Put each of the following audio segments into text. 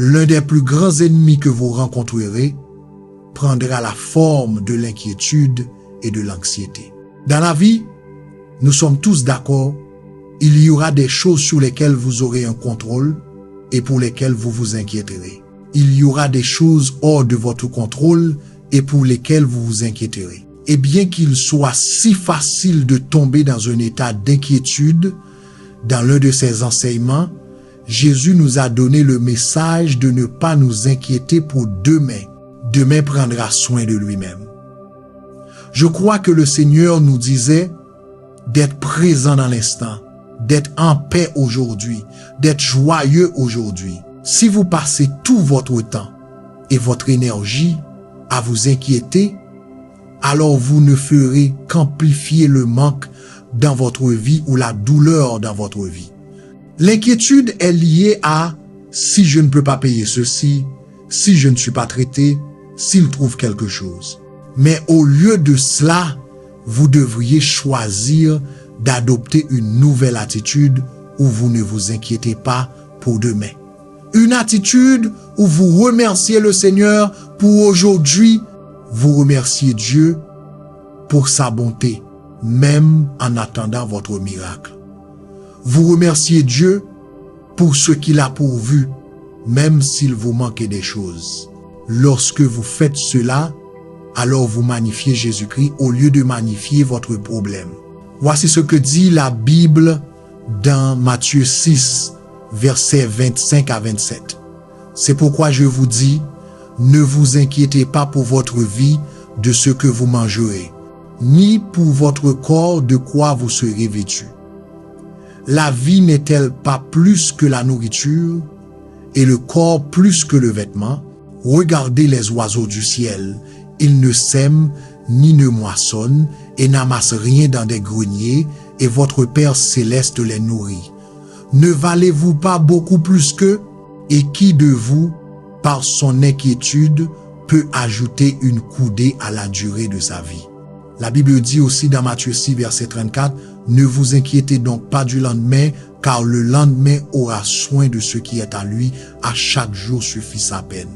l'un des plus grands ennemis que vous rencontrerez prendra la forme de l'inquiétude et de l'anxiété. Dans la vie, nous sommes tous d'accord, il y aura des choses sur lesquelles vous aurez un contrôle et pour lesquelles vous vous inquiéterez. Il y aura des choses hors de votre contrôle et pour lesquelles vous vous inquiéterez. Et bien qu'il soit si facile de tomber dans un état d'inquiétude, dans l'un de ses enseignements, Jésus nous a donné le message de ne pas nous inquiéter pour demain. Demain prendra soin de lui-même. Je crois que le Seigneur nous disait d'être présent dans l'instant, d'être en paix aujourd'hui, d'être joyeux aujourd'hui. Si vous passez tout votre temps et votre énergie à vous inquiéter, alors vous ne ferez qu'amplifier le manque dans votre vie ou la douleur dans votre vie. L'inquiétude est liée à si je ne peux pas payer ceci, si je ne suis pas traité, s'il trouve quelque chose. Mais au lieu de cela, vous devriez choisir d'adopter une nouvelle attitude où vous ne vous inquiétez pas pour demain. Une attitude où vous remerciez le Seigneur pour aujourd'hui, vous remerciez Dieu pour sa bonté, même en attendant votre miracle. Vous remerciez Dieu pour ce qu'il a pourvu, même s'il vous manquait des choses. Lorsque vous faites cela, alors vous magnifiez Jésus-Christ au lieu de magnifier votre problème. Voici ce que dit la Bible dans Matthieu 6, versets 25 à 27. C'est pourquoi je vous dis, ne vous inquiétez pas pour votre vie de ce que vous mangerez, ni pour votre corps de quoi vous serez vêtus. La vie n'est-elle pas plus que la nourriture, et le corps plus que le vêtement? Regardez les oiseaux du ciel, ils ne sèment ni ne moissonnent et n'amassent rien dans des greniers, et votre Père céleste les nourrit. Ne valez-vous pas beaucoup plus qu'eux? Et qui de vous, par son inquiétude, peut ajouter une coudée à la durée de sa vie? La Bible dit aussi dans Matthieu 6, verset 34, « Ne vous inquiétez donc pas du lendemain, car le lendemain aura soin de ce qui est à lui, à chaque jour suffit sa peine. »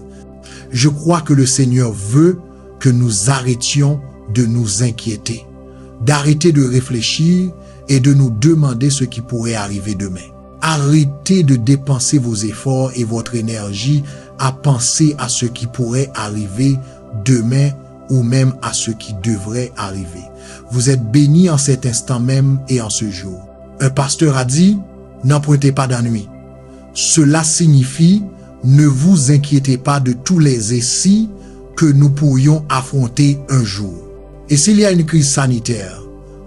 Je crois que le Seigneur veut que nous arrêtions de nous inquiéter, d'arrêter de réfléchir et de nous demander ce qui pourrait arriver demain. Arrêtez de dépenser vos efforts et votre énergie à penser à ce qui pourrait arriver demain ou même à ce qui devrait arriver. Vous êtes bénis en cet instant même et en ce jour. Un pasteur a dit, n'empruntez pas d'ennui. Cela signifie, ne vous inquiétez pas de tous les essais que nous pourrions affronter un jour. Et s'il y a une crise sanitaire,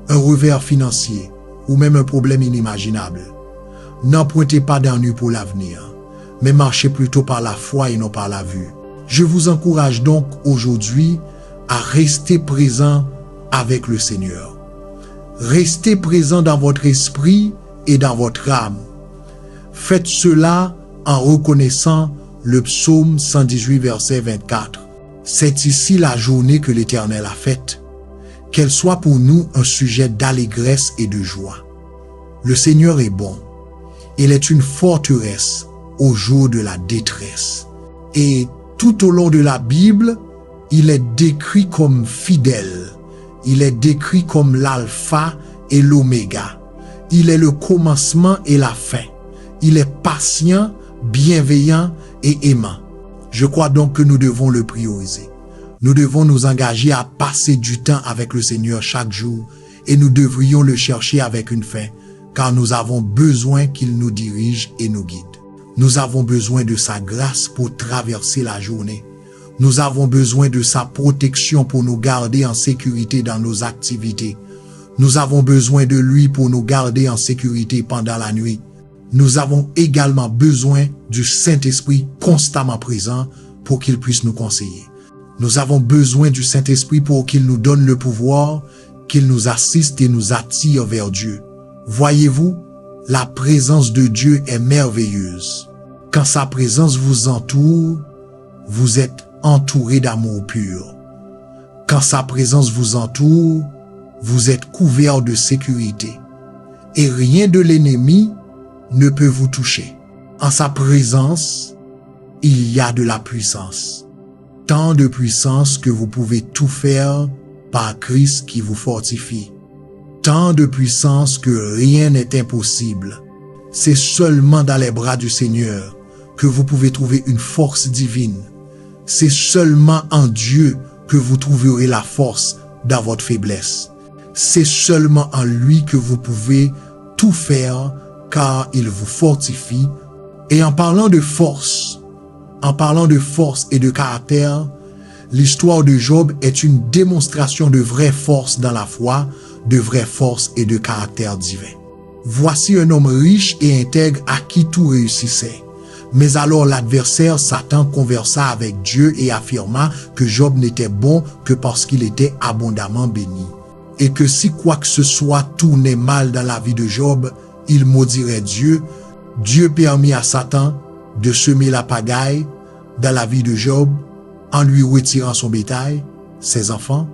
un revers financier ou même un problème inimaginable, n'empruntez pas d'ennui pour l'avenir, mais marchez plutôt par la foi et non par la vue. Je vous encourage donc aujourd'hui à rester présent avec le Seigneur. Restez présent dans votre esprit et dans votre âme. Faites cela en reconnaissant le psaume 118, verset 24. C'est ici la journée que l'Éternel a faite. Qu'elle soit pour nous un sujet d'allégresse et de joie. Le Seigneur est bon. Il est une forteresse au jour de la détresse. Et tout au long de la Bible, il est décrit comme fidèle. Il est décrit comme l'alpha et l'oméga. Il est le commencement et la fin. Il est patient, bienveillant et aimant. Je crois donc que nous devons le prioriser. Nous devons nous engager à passer du temps avec le Seigneur chaque jour et nous devrions le chercher avec une fin, car nous avons besoin qu'il nous dirige et nous guide. Nous avons besoin de sa grâce pour traverser la journée. Nous avons besoin de sa protection pour nous garder en sécurité dans nos activités. Nous avons besoin de lui pour nous garder en sécurité pendant la nuit. Nous avons également besoin du Saint-Esprit constamment présent pour qu'il puisse nous conseiller. Nous avons besoin du Saint-Esprit pour qu'il nous donne le pouvoir, qu'il nous assiste et nous attire vers Dieu. Voyez-vous, la présence de Dieu est merveilleuse. Quand sa présence vous entoure, vous êtes entouré d'amour pur. Quand sa présence vous entoure, vous êtes couvert de sécurité. Et rien de l'ennemi ne peut vous toucher. En sa présence, il y a de la puissance. Tant de puissance que vous pouvez tout faire par Christ qui vous fortifie. Tant de puissance que rien n'est impossible. C'est seulement dans les bras du Seigneur que vous pouvez trouver une force divine. C'est seulement en Dieu que vous trouverez la force dans votre faiblesse. C'est seulement en lui que vous pouvez tout faire car il vous fortifie. Et en parlant de force et de caractère, l'histoire de Job est une démonstration de vraie force dans la foi, de vraie force et de caractère divin. Voici un homme riche et intègre à qui tout réussissait. Mais alors l'adversaire Satan conversa avec Dieu et affirma que Job n'était bon que parce qu'il était abondamment béni. Et que si quoi que ce soit tournait mal dans la vie de Job, il maudirait Dieu. Dieu permit à Satan de semer la pagaille dans la vie de Job en lui retirant son bétail, ses enfants,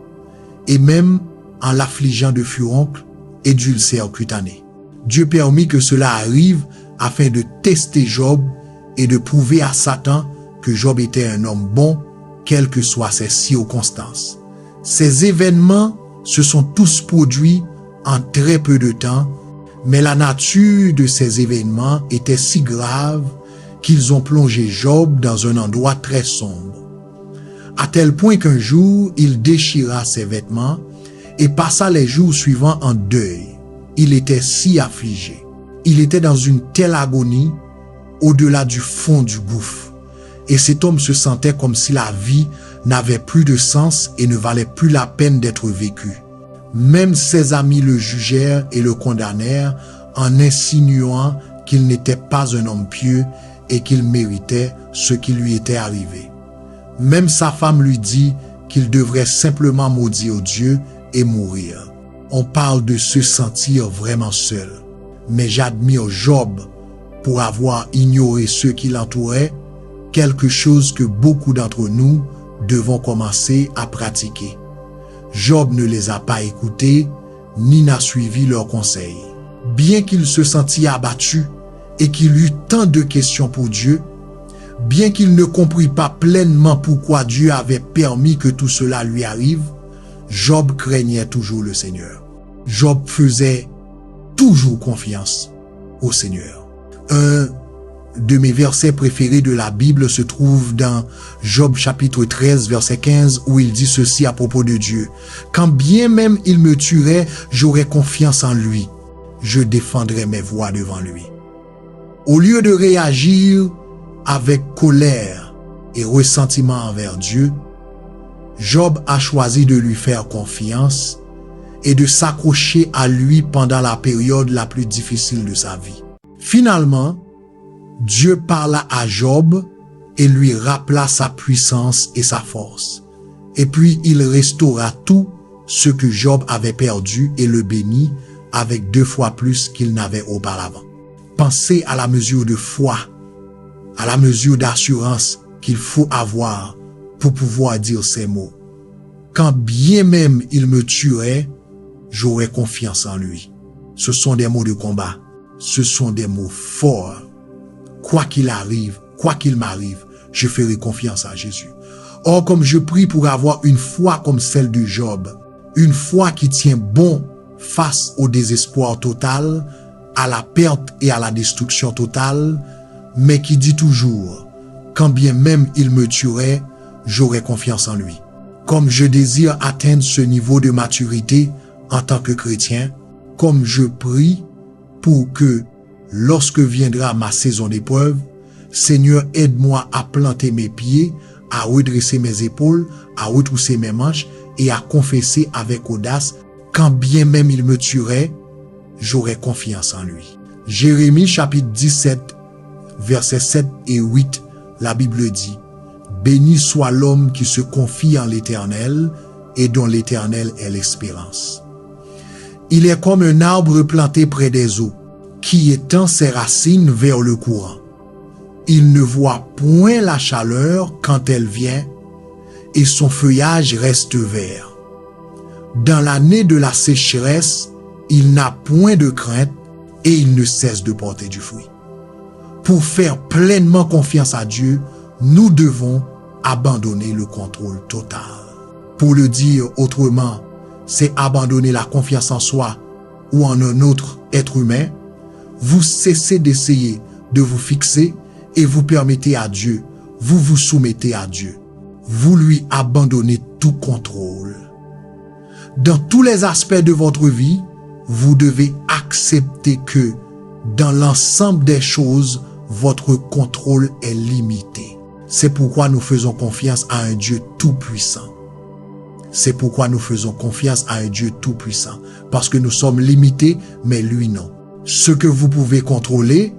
et même en l'affligeant de furoncles et d'ulcères cutanés. Dieu permit que cela arrive afin de tester Job et de prouver à Satan que Job était un homme bon, quelles que soient ses circonstances. Ces événements se sont tous produits en très peu de temps, mais la nature de ces événements était si grave qu'ils ont plongé Job dans un endroit très sombre. À tel point qu'un jour, il déchira ses vêtements et passa les jours suivants en deuil. Il était si affligé. Il était dans une telle agonie au-delà du fond du gouffre. Et cet homme se sentait comme si la vie n'avait plus de sens et ne valait plus la peine d'être vécue. Même ses amis le jugèrent et le condamnèrent en insinuant qu'il n'était pas un homme pieux et qu'il méritait ce qui lui était arrivé. Même sa femme lui dit qu'il devrait simplement maudire Dieu et mourir. On parle de se sentir vraiment seul. Mais j'admire Job pour avoir ignoré ceux qui l'entouraient, quelque chose que beaucoup d'entre nous devons commencer à pratiquer. Job ne les a pas écoutés, ni n'a suivi leurs conseils. Bien qu'il se sentît abattu et qu'il eut tant de questions pour Dieu, bien qu'il ne comprit pas pleinement pourquoi Dieu avait permis que tout cela lui arrive, Job craignait toujours le Seigneur. Job faisait toujours confiance au Seigneur. Un de mes versets préférés de la Bible se trouve dans Job chapitre 13 verset 15 où il dit ceci à propos de Dieu. Quand bien même il me tuerait, j'aurais confiance en lui. Je défendrai mes voix devant lui. Au lieu de réagir avec colère et ressentiment envers Dieu, Job a choisi de lui faire confiance et de s'accrocher à lui pendant la période la plus difficile de sa vie. Finalement, Dieu parla à Job et lui rappela sa puissance et sa force. Et puis il restaura tout ce que Job avait perdu et le bénit avec 2 fois plus qu'il n'avait auparavant. Pensez à la mesure de foi, à la mesure d'assurance qu'il faut avoir pour pouvoir dire ces mots. Quand bien même il me tuerait, j'aurais confiance en lui. Ce sont des mots de combat. Ce sont des mots forts. Quoi qu'il arrive, quoi qu'il m'arrive, je ferai confiance à Jésus. Or, comme je prie pour avoir une foi comme celle de Job, une foi qui tient bon face au désespoir total, à la perte et à la destruction totale, mais qui dit toujours, quand bien même il me tuerait, j'aurai confiance en lui. Comme je désire atteindre ce niveau de maturité en tant que chrétien, comme je prie pour que, lorsque viendra ma saison d'épreuve, Seigneur, aide-moi à planter mes pieds, à redresser mes épaules, à retrousser mes manches et à confesser avec audace, quand bien même il me tuerait, j'aurai confiance en lui. Jérémie chapitre 17, versets 7 et 8, la Bible dit, « Béni soit l'homme qui se confie en l'Éternel et dont l'Éternel est l'espérance. Il est comme un arbre planté près des eaux, qui étend ses racines vers le courant. Il ne voit point la chaleur quand elle vient, et son feuillage reste vert. Dans l'année de la sécheresse, il n'a point de crainte et il ne cesse de porter du fruit. » Pour faire pleinement confiance à Dieu, nous devons abandonner le contrôle total. Pour le dire autrement, c'est abandonner la confiance en soi ou en un autre être humain. Vous cessez d'essayer de vous fixer et vous permettez à Dieu, vous vous soumettez à Dieu. Vous lui abandonnez tout contrôle. Dans tous les aspects de votre vie, vous devez accepter que dans l'ensemble des choses, votre contrôle est limité. C'est pourquoi nous faisons confiance à un Dieu tout-puissant. C'est pourquoi nous faisons confiance à un Dieu tout-puissant. Parce que nous sommes limités, mais lui non. Ce que vous pouvez contrôler,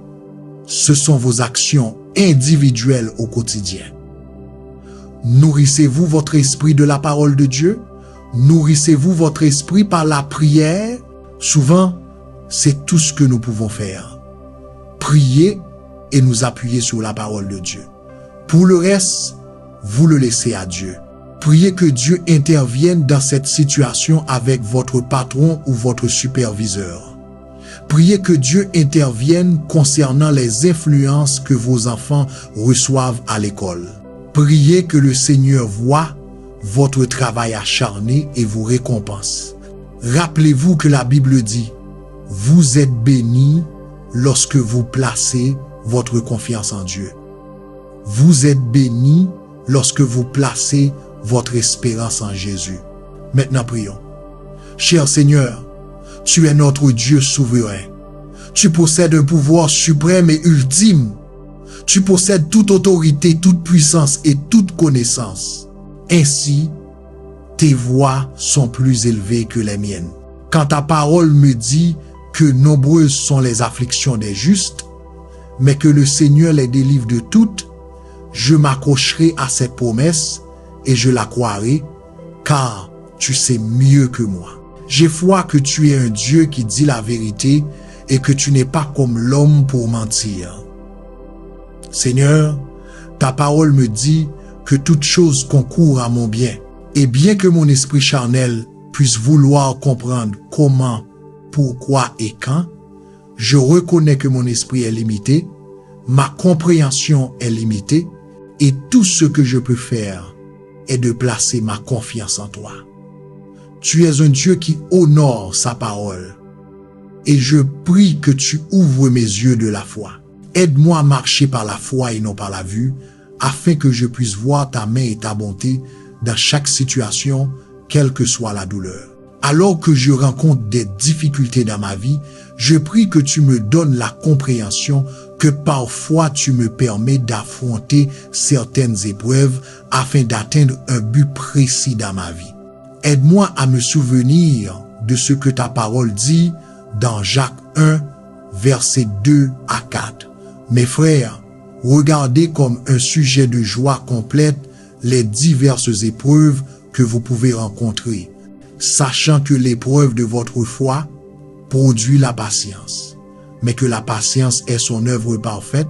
ce sont vos actions individuelles au quotidien. Nourrissez-vous votre esprit de la parole de Dieu? Nourrissez-vous votre esprit par la prière? Souvent, c'est tout ce que nous pouvons faire. Prier et nous appuyer sur la parole de Dieu. Pour le reste, vous le laissez à Dieu. Priez que Dieu intervienne dans cette situation avec votre patron ou votre superviseur. Priez que Dieu intervienne concernant les influences que vos enfants reçoivent à l'école. Priez que le Seigneur voie votre travail acharné et vous récompense. Rappelez-vous que la Bible dit, vous êtes bénis lorsque vous placez votre confiance en Dieu. Vous êtes bénis lorsque vous placez votre espérance en Jésus. Maintenant prions. Cher Seigneur, tu es notre Dieu souverain. Tu possèdes un pouvoir suprême et ultime. Tu possèdes toute autorité, toute puissance et toute connaissance. Ainsi, tes voies sont plus élevées que les miennes. Quand ta parole me dit que nombreuses sont les afflictions des justes, mais que le Seigneur les délivre de toutes, je m'accrocherai à cette promesse et je la croirai, car tu sais mieux que moi. J'ai foi que tu es un Dieu qui dit la vérité et que tu n'es pas comme l'homme pour mentir. Seigneur, ta parole me dit que toute chose concourt à mon bien. Et bien que mon esprit charnel puisse vouloir comprendre comment, pourquoi et quand, je reconnais que mon esprit est limité, ma compréhension est limitée, et tout ce que je peux faire est de placer ma confiance en toi. Tu es un Dieu qui honore sa parole, et je prie que tu ouvres mes yeux de la foi. Aide-moi à marcher par la foi et non par la vue, afin que je puisse voir ta main et ta bonté dans chaque situation, quelle que soit la douleur. Alors que je rencontre des difficultés dans ma vie, je prie que tu me donnes la compréhension que parfois tu me permets d'affronter certaines épreuves afin d'atteindre un but précis dans ma vie. Aide-moi à me souvenir de ce que ta parole dit dans Jacques 1, versets 2 à 4. Mes frères, regardez comme un sujet de joie complète les diverses épreuves que vous pouvez rencontrer, sachant que l'épreuve de votre foi produit la patience, mais que la patience est son œuvre parfaite,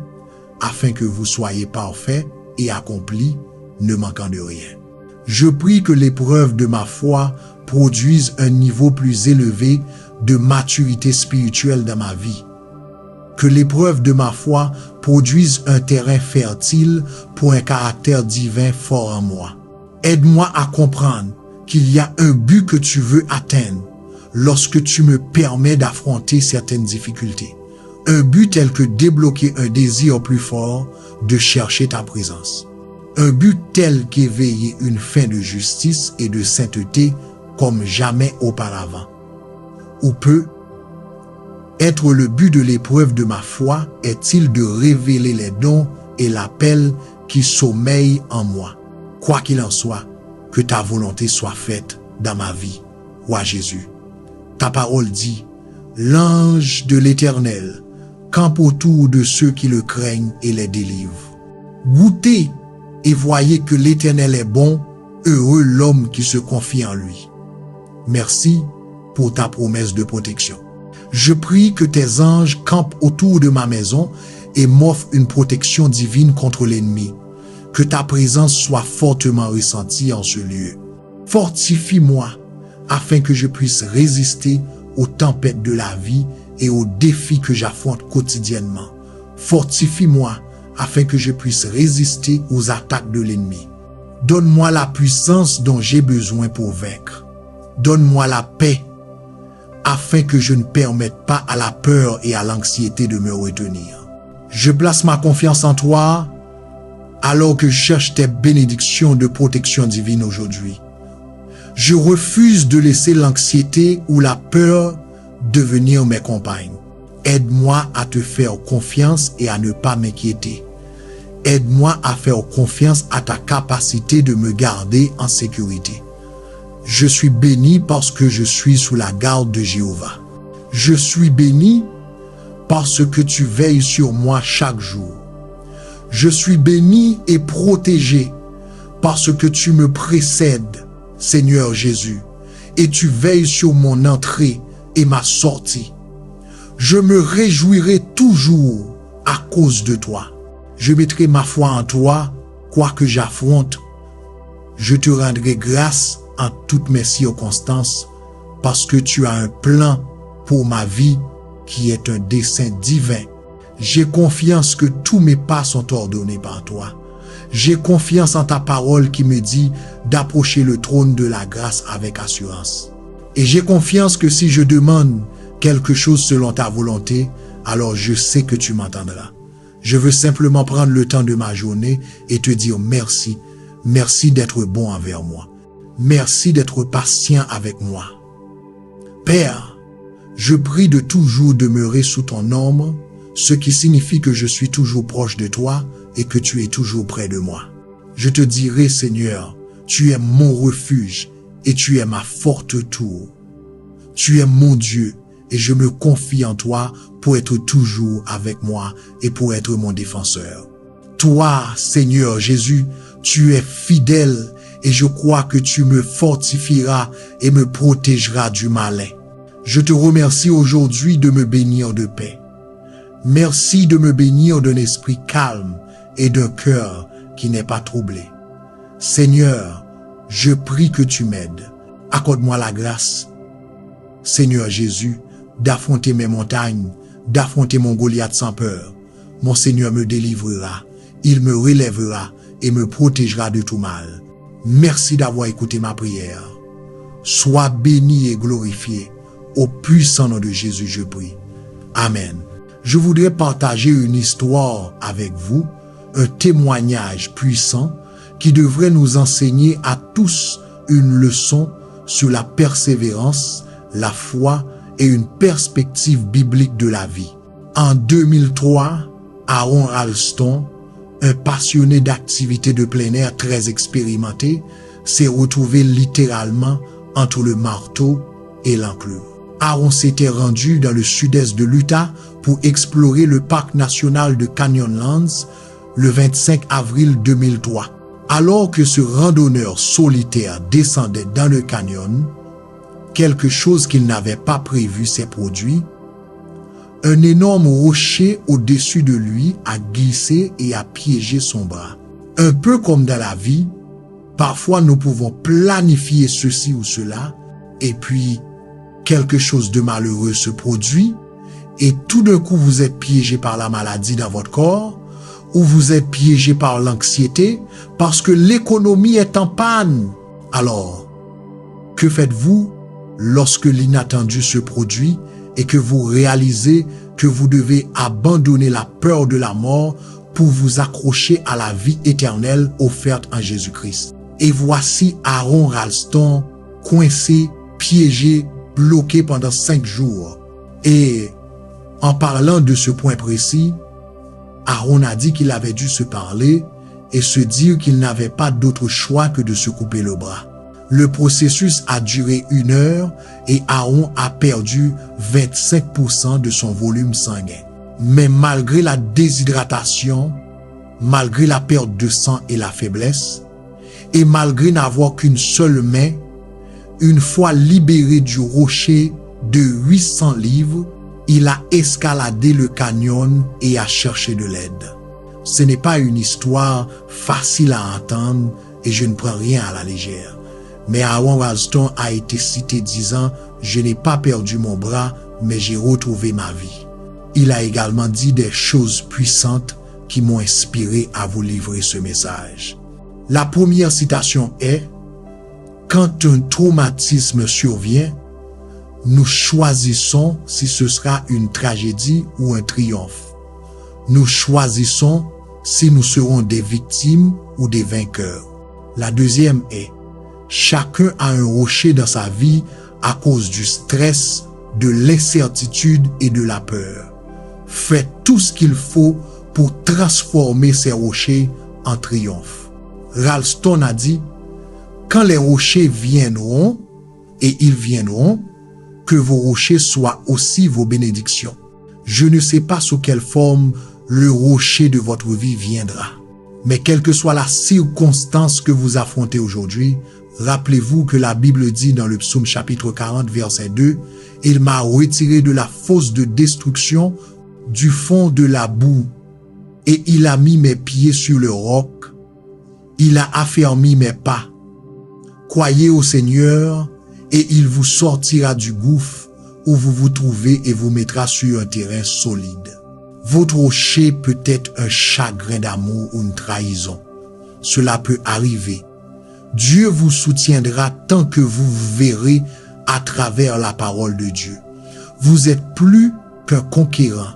afin que vous soyez parfaits et accomplis, ne manquant de rien. Je prie que l'épreuve de ma foi produise un niveau plus élevé de maturité spirituelle dans ma vie. Que l'épreuve de ma foi produise un terrain fertile pour un caractère divin fort en moi. Aide-moi à comprendre qu'il y a un but que tu veux atteindre lorsque tu me permets d'affronter certaines difficultés. Un but tel que débloquer un désir plus fort de chercher ta présence. Un but tel qu'éveiller une fin de justice et de sainteté comme jamais auparavant. Ou peut être le but de l'épreuve de ma foi est-il de révéler les dons et l'appel qui sommeillent en moi. Quoi qu'il en soit, que ta volonté soit faite dans ma vie, roi Jésus. Ta parole dit, l'ange de l'Éternel campe autour de ceux qui le craignent et les délivre. Goûtez et voyez que l'Éternel est bon, heureux l'homme qui se confie en lui. Merci pour ta promesse de protection. Je prie que tes anges campent autour de ma maison et m'offrent une protection divine contre l'ennemi. Que ta présence soit fortement ressentie en ce lieu. Fortifie-moi afin que je puisse résister aux tempêtes de la vie et aux défis que j'affronte quotidiennement. Fortifie-moi afin que je puisse résister aux attaques de l'ennemi. Donne-moi la puissance dont j'ai besoin pour vaincre. Donne-moi la paix afin que je ne permette pas à la peur et à l'anxiété de me retenir. Je place ma confiance en toi alors que je cherche tes bénédictions de protection divine aujourd'hui. Je refuse de laisser l'anxiété ou la peur devenir mes compagnes. Aide-moi à te faire confiance et à ne pas m'inquiéter. Aide-moi à faire confiance à ta capacité de me garder en sécurité. Je suis béni parce que je suis sous la garde de Jéhovah. Je suis béni parce que tu veilles sur moi chaque jour. Je suis béni et protégé parce que tu me précèdes, Seigneur Jésus, et tu veilles sur mon entrée et ma sortie. Je me réjouirai toujours à cause de toi. Je mettrai ma foi en toi, quoi que j'affronte. Je te rendrai grâce en toutes mes circonstances, parce que tu as un plan pour ma vie qui est un dessein divin. J'ai confiance que tous mes pas sont ordonnés par toi. J'ai confiance en ta parole qui me dit d'approcher le trône de la grâce avec assurance. Et j'ai confiance que si je demande quelque chose selon ta volonté, alors je sais que tu m'entendras. Je veux simplement prendre le temps de ma journée et te dire merci. Merci d'être bon envers moi. Merci d'être patient avec moi. Père, je prie de toujours demeurer sous ton ombre, ce qui signifie que je suis toujours proche de toi et que tu es toujours près de moi. Je te dirai, Seigneur, tu es mon refuge et tu es ma forte tour. Tu es mon Dieu et je me confie en toi pour être toujours avec moi et pour être mon défenseur. Toi, Seigneur Jésus, tu es fidèle et je crois que tu me fortifieras et me protégeras du malin. Je te remercie aujourd'hui de me bénir de paix. Merci de me bénir d'un esprit calme et d'un cœur qui n'est pas troublé. Seigneur, je prie que tu m'aides. Accorde-moi la grâce, Seigneur Jésus, d'affronter mes montagnes, d'affronter mon Goliath sans peur. Mon Seigneur me délivrera, il me relèvera et me protégera de tout mal. Merci d'avoir écouté ma prière. Sois béni et glorifié. Au puissant nom de Jésus, je prie. Amen. Je voudrais partager une histoire avec vous, un témoignage puissant qui devrait nous enseigner à tous une leçon sur la persévérance, la foi et une perspective biblique de la vie. En 2003, Aaron Ralston, un passionné d'activités de plein air très expérimenté, s'est retrouvé littéralement entre le marteau et l'enclume. Aaron s'était rendu dans le sud-est de l'Utah pour explorer le parc national de Canyonlands le 25 avril 2003. Alors que ce randonneur solitaire descendait dans le canyon, quelque chose qu'il n'avait pas prévu s'est produit. Un énorme rocher au-dessus de lui a glissé et a piégé son bras. Un peu comme dans la vie, parfois nous pouvons planifier ceci ou cela, et puis quelque chose de malheureux se produit, et tout d'un coup vous êtes piégé par la maladie dans votre corps, ou vous êtes piégé par l'anxiété, parce que l'économie est en panne. Alors, que faites-vous lorsque l'inattendu se produit et que vous réalisez que vous devez abandonner la peur de la mort pour vous accrocher à la vie éternelle offerte en Jésus-Christ? Et voici Aaron Ralston coincé, piégé, bloqué pendant 5 jours. Et en parlant de ce point précis, Aaron a dit qu'il avait dû se parler et se dire qu'il n'avait pas d'autre choix que de se couper le bras. Le processus a duré 1 heure et Aaron a perdu 25% de son volume sanguin. Mais malgré la déshydratation, malgré la perte de sang et la faiblesse, et malgré n'avoir qu'une seule main, une fois libéré du rocher de 800 livres, il a escaladé le canyon et a cherché de l'aide. Ce n'est pas une histoire facile à entendre et je ne prends rien à la légère. Mais Aaron Ralston a été cité disant « Je n'ai pas perdu mon bras, mais j'ai retrouvé ma vie ». Il a également dit des choses puissantes qui m'ont inspiré à vous livrer ce message. La première citation est: quand un traumatisme survient, nous choisissons si ce sera une tragédie ou un triomphe. Nous choisissons si nous serons des victimes ou des vainqueurs. La deuxième est: chacun a un rocher dans sa vie à cause du stress, de l'incertitude et de la peur. Faites tout ce qu'il faut pour transformer ces rochers en triomphe. Ralston a dit: quand les rochers viendront, et ils viendront, que vos rochers soient aussi vos bénédictions. Je ne sais pas sous quelle forme le rocher de votre vie viendra. Mais quelle que soit la circonstance que vous affrontez aujourd'hui, rappelez-vous que la Bible dit dans le psaume chapitre 40 verset 2, « Il m'a retiré de la fosse de destruction, du fond de la boue, et il a mis mes pieds sur le roc, il a affermi mes pas. Croyez au Seigneur, et il vous sortira du gouffre où vous vous trouvez et vous mettra sur un terrain solide. » Votre rocher peut être un chagrin d'amour ou une trahison. Cela peut arriver. Dieu vous soutiendra tant que vous verrez à travers la parole de Dieu. Vous êtes plus qu'un conquérant.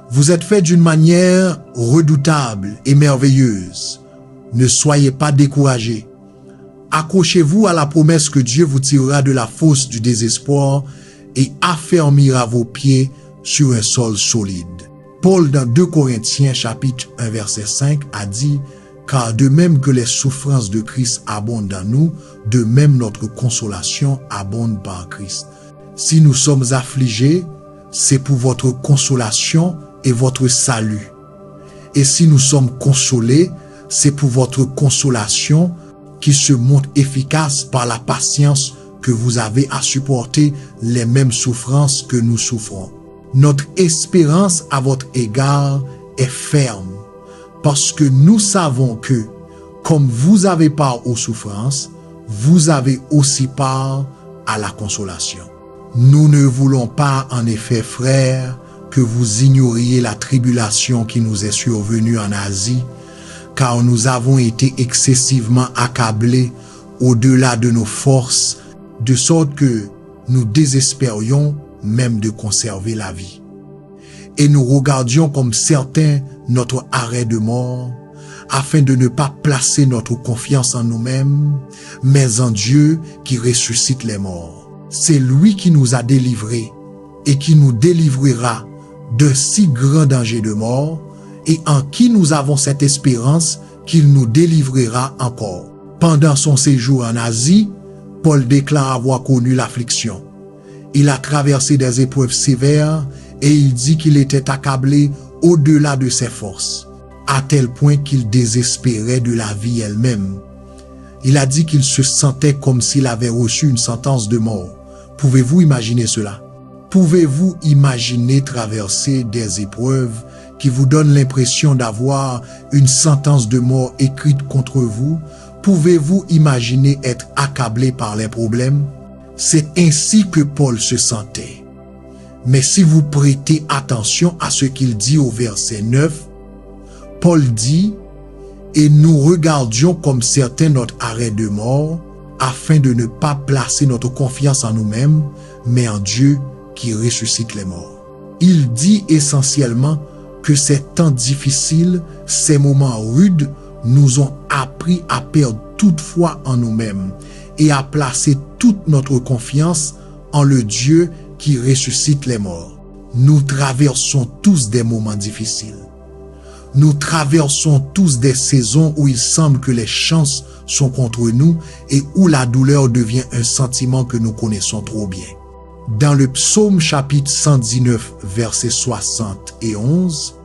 Vous êtes fait d'une manière redoutable et merveilleuse. Ne soyez pas découragés. Accrochez-vous à la promesse que Dieu vous tirera de la fosse du désespoir et affermira vos pieds sur un sol solide. Paul, dans 2 Corinthiens chapitre 1 verset 5, a dit: « Car de même que les souffrances de Christ abondent dans nous, de même notre consolation abonde par Christ. » Si nous sommes affligés, c'est pour votre consolation et votre salut. Et si nous sommes consolés, c'est pour votre consolation qui se montre efficace par la patience que vous avez à supporter les mêmes souffrances que nous souffrons. Notre espérance à votre égard est ferme, parce que nous savons que, comme vous avez part aux souffrances, vous avez aussi part à la consolation. Nous ne voulons pas, en effet, frères, que vous ignoriez la tribulation qui nous est survenue en Asie, car nous avons été excessivement accablés au-delà de nos forces, de sorte que nous désespérions même de conserver la vie. Et nous regardions comme certains notre arrêt de mort, afin de ne pas placer notre confiance en nous-mêmes, mais en Dieu qui ressuscite les morts. C'est lui qui nous a délivrés et qui nous délivrera d'un si grand danger de mort, et en qui nous avons cette espérance qu'il nous délivrera encore. Pendant son séjour en Asie, Paul déclare avoir connu l'affliction. Il a traversé des épreuves sévères et il dit qu'il était accablé au-delà de ses forces, à tel point qu'il désespérait de la vie elle-même. Il a dit qu'il se sentait comme s'il avait reçu une sentence de mort. Pouvez-vous imaginer cela? Pouvez-vous imaginer traverser des épreuves qui vous donnent l'impression d'avoir une sentence de mort écrite contre vous? Pouvez-vous imaginer être accablé par les problèmes? C'est ainsi que Paul se sentait. Mais si vous prêtez attention à ce qu'il dit au verset 9, Paul dit: « Et nous regardions comme certains notre arrêt de mort, afin de ne pas placer notre confiance en nous-mêmes, mais en Dieu qui ressuscite les morts. » Il dit essentiellement que ces temps difficiles, ces moments rudes, nous ont appris à perdre toute foi en nous-mêmes et à placer toute notre confiance en le Dieu qui ressuscite les morts. Nous traversons tous des moments difficiles. Nous traversons tous des saisons où il semble que les chances sont contre nous et où la douleur devient un sentiment que nous connaissons trop bien. Dans le psaume chapitre 119, versets 60 et 11,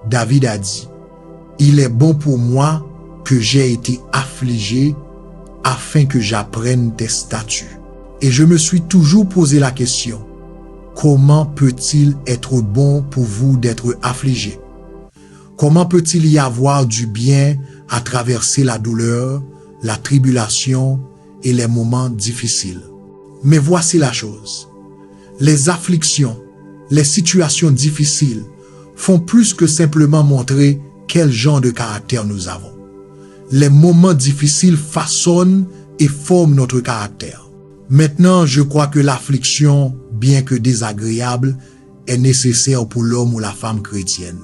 David a dit: « Il est bon pour moi que j'ai été affligé afin que j'apprenne tes statuts. » Et je me suis toujours posé la question: comment peut-il être bon pour vous d'être affligé? Comment peut-il y avoir du bien à traverser la douleur, la tribulation et les moments difficiles? Mais voici la chose. Les afflictions, les situations difficiles font plus que simplement montrer quel genre de caractère nous avons. Les moments difficiles façonnent et forment notre caractère. Maintenant, je crois que l'affliction, bien que désagréable, est nécessaire pour l'homme ou la femme chrétienne.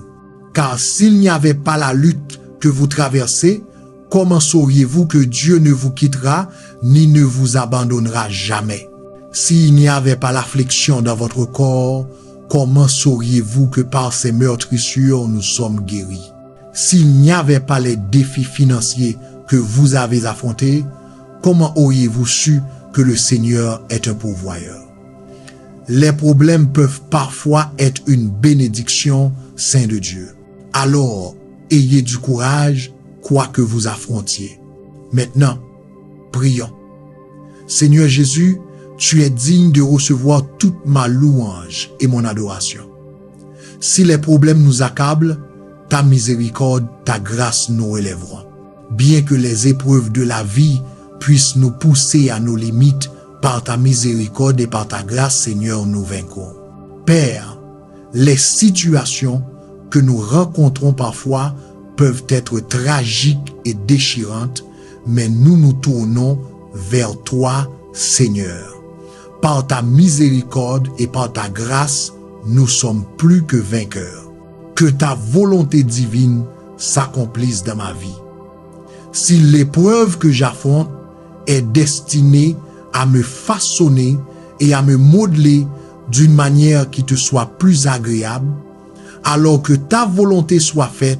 Car s'il n'y avait pas la lutte que vous traversez, comment sauriez-vous que Dieu ne vous quittera ni ne vous abandonnera jamais? S'il n'y avait pas l'affliction dans votre corps, comment sauriez-vous que par ces meurtrissures nous sommes guéris? S'il n'y avait pas les défis financiers que vous avez affrontés, comment auriez-vous su que le Seigneur est un pourvoyeur? Les problèmes peuvent parfois être une bénédiction, saint de Dieu. Alors, ayez du courage, quoi que vous affrontiez. Maintenant, prions. Seigneur Jésus, tu es digne de recevoir toute ma louange et mon adoration. Si les problèmes nous accablent, ta miséricorde, ta grâce nous relèveront. Bien que les épreuves de la vie puissent nous pousser à nos limites, par ta miséricorde et par ta grâce, Seigneur, nous vaincrons. Père, les situations que nous rencontrons parfois peuvent être tragiques et déchirantes, mais nous nous tournons vers toi, Seigneur. Par ta miséricorde et par ta grâce, nous sommes plus que vainqueurs. Que ta volonté divine s'accomplisse dans ma vie. Si l'épreuve que j'affronte est destinée à me façonner et à me modeler d'une manière qui te soit plus agréable, alors que ta volonté soit faite.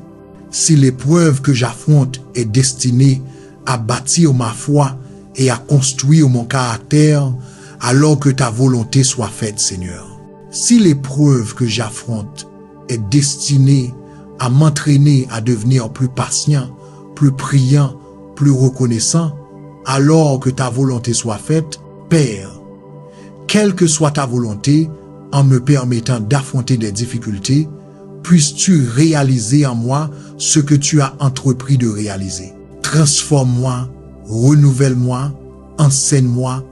Si l'épreuve que j'affronte est destinée à bâtir ma foi et à construire mon caractère, alors que ta volonté soit faite, Seigneur. Si l'épreuve que j'affronte est destinée à m'entraîner à devenir plus patient, plus priant, plus reconnaissant, alors que ta volonté soit faite, Père, quelle que soit ta volonté, en me permettant d'affronter des difficultés, puisses-tu réaliser en moi ce que tu as entrepris de réaliser. Transforme-moi, renouvelle-moi, enseigne-moi,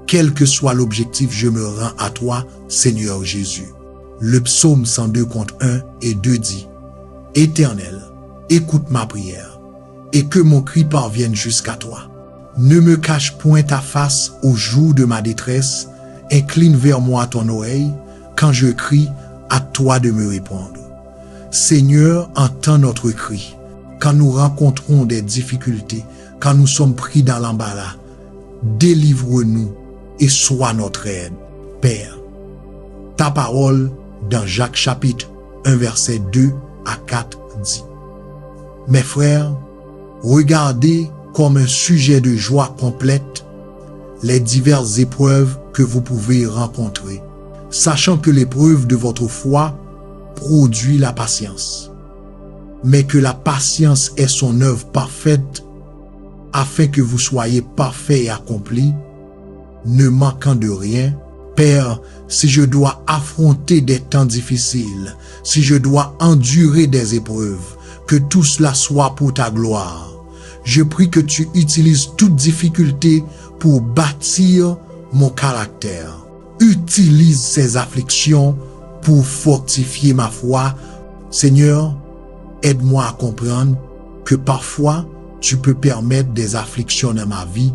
quel que soit l'objectif, je me rends à toi, Seigneur Jésus. Le psaume 102 contre 1 et 2 dit, « Éternel, écoute ma prière, et que mon cri parvienne jusqu'à toi. Ne me cache point ta face au jour de ma détresse, incline vers moi ton oreille, quand je crie, à toi de me répondre. Seigneur, entends notre cri. Quand nous rencontrons des difficultés, quand nous sommes pris dans l'embarras, délivre-nous et sois notre aide. Père, ta parole dans Jacques chapitre 1 verset 2 à 4 dit, « Mes frères, regardez comme un sujet de joie complète les diverses épreuves que vous pouvez rencontrer, sachant que l'épreuve de votre foi produit la patience, mais que la patience est son œuvre parfaite, afin que vous soyez parfaits et accomplis, ne manquant de rien. Père, si je dois affronter des temps difficiles, si je dois endurer des épreuves, que tout cela soit pour ta gloire. Je prie que tu utilises toute difficulté pour bâtir mon caractère. Utilise ces afflictions pour fortifier ma foi. Seigneur, aide-moi à comprendre que parfois tu peux permettre des afflictions dans ma vie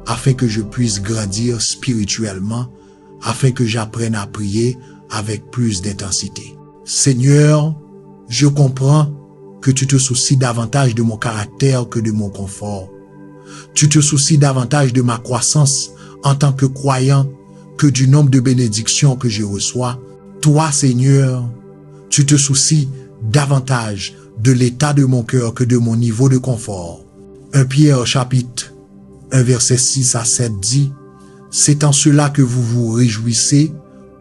afin que je puisse grandir spirituellement, afin que j'apprenne à prier avec plus d'intensité. Seigneur, je comprends que tu te soucies davantage de mon caractère que de mon confort. Tu te soucies davantage de ma croissance en tant que croyant que du nombre de bénédictions que je reçois. Toi, Seigneur, tu te soucies davantage de l'état de mon cœur que de mon niveau de confort. 1 Pierre chapitre 1 verset 6 à 7 dit, « C'est en cela que vous vous réjouissez,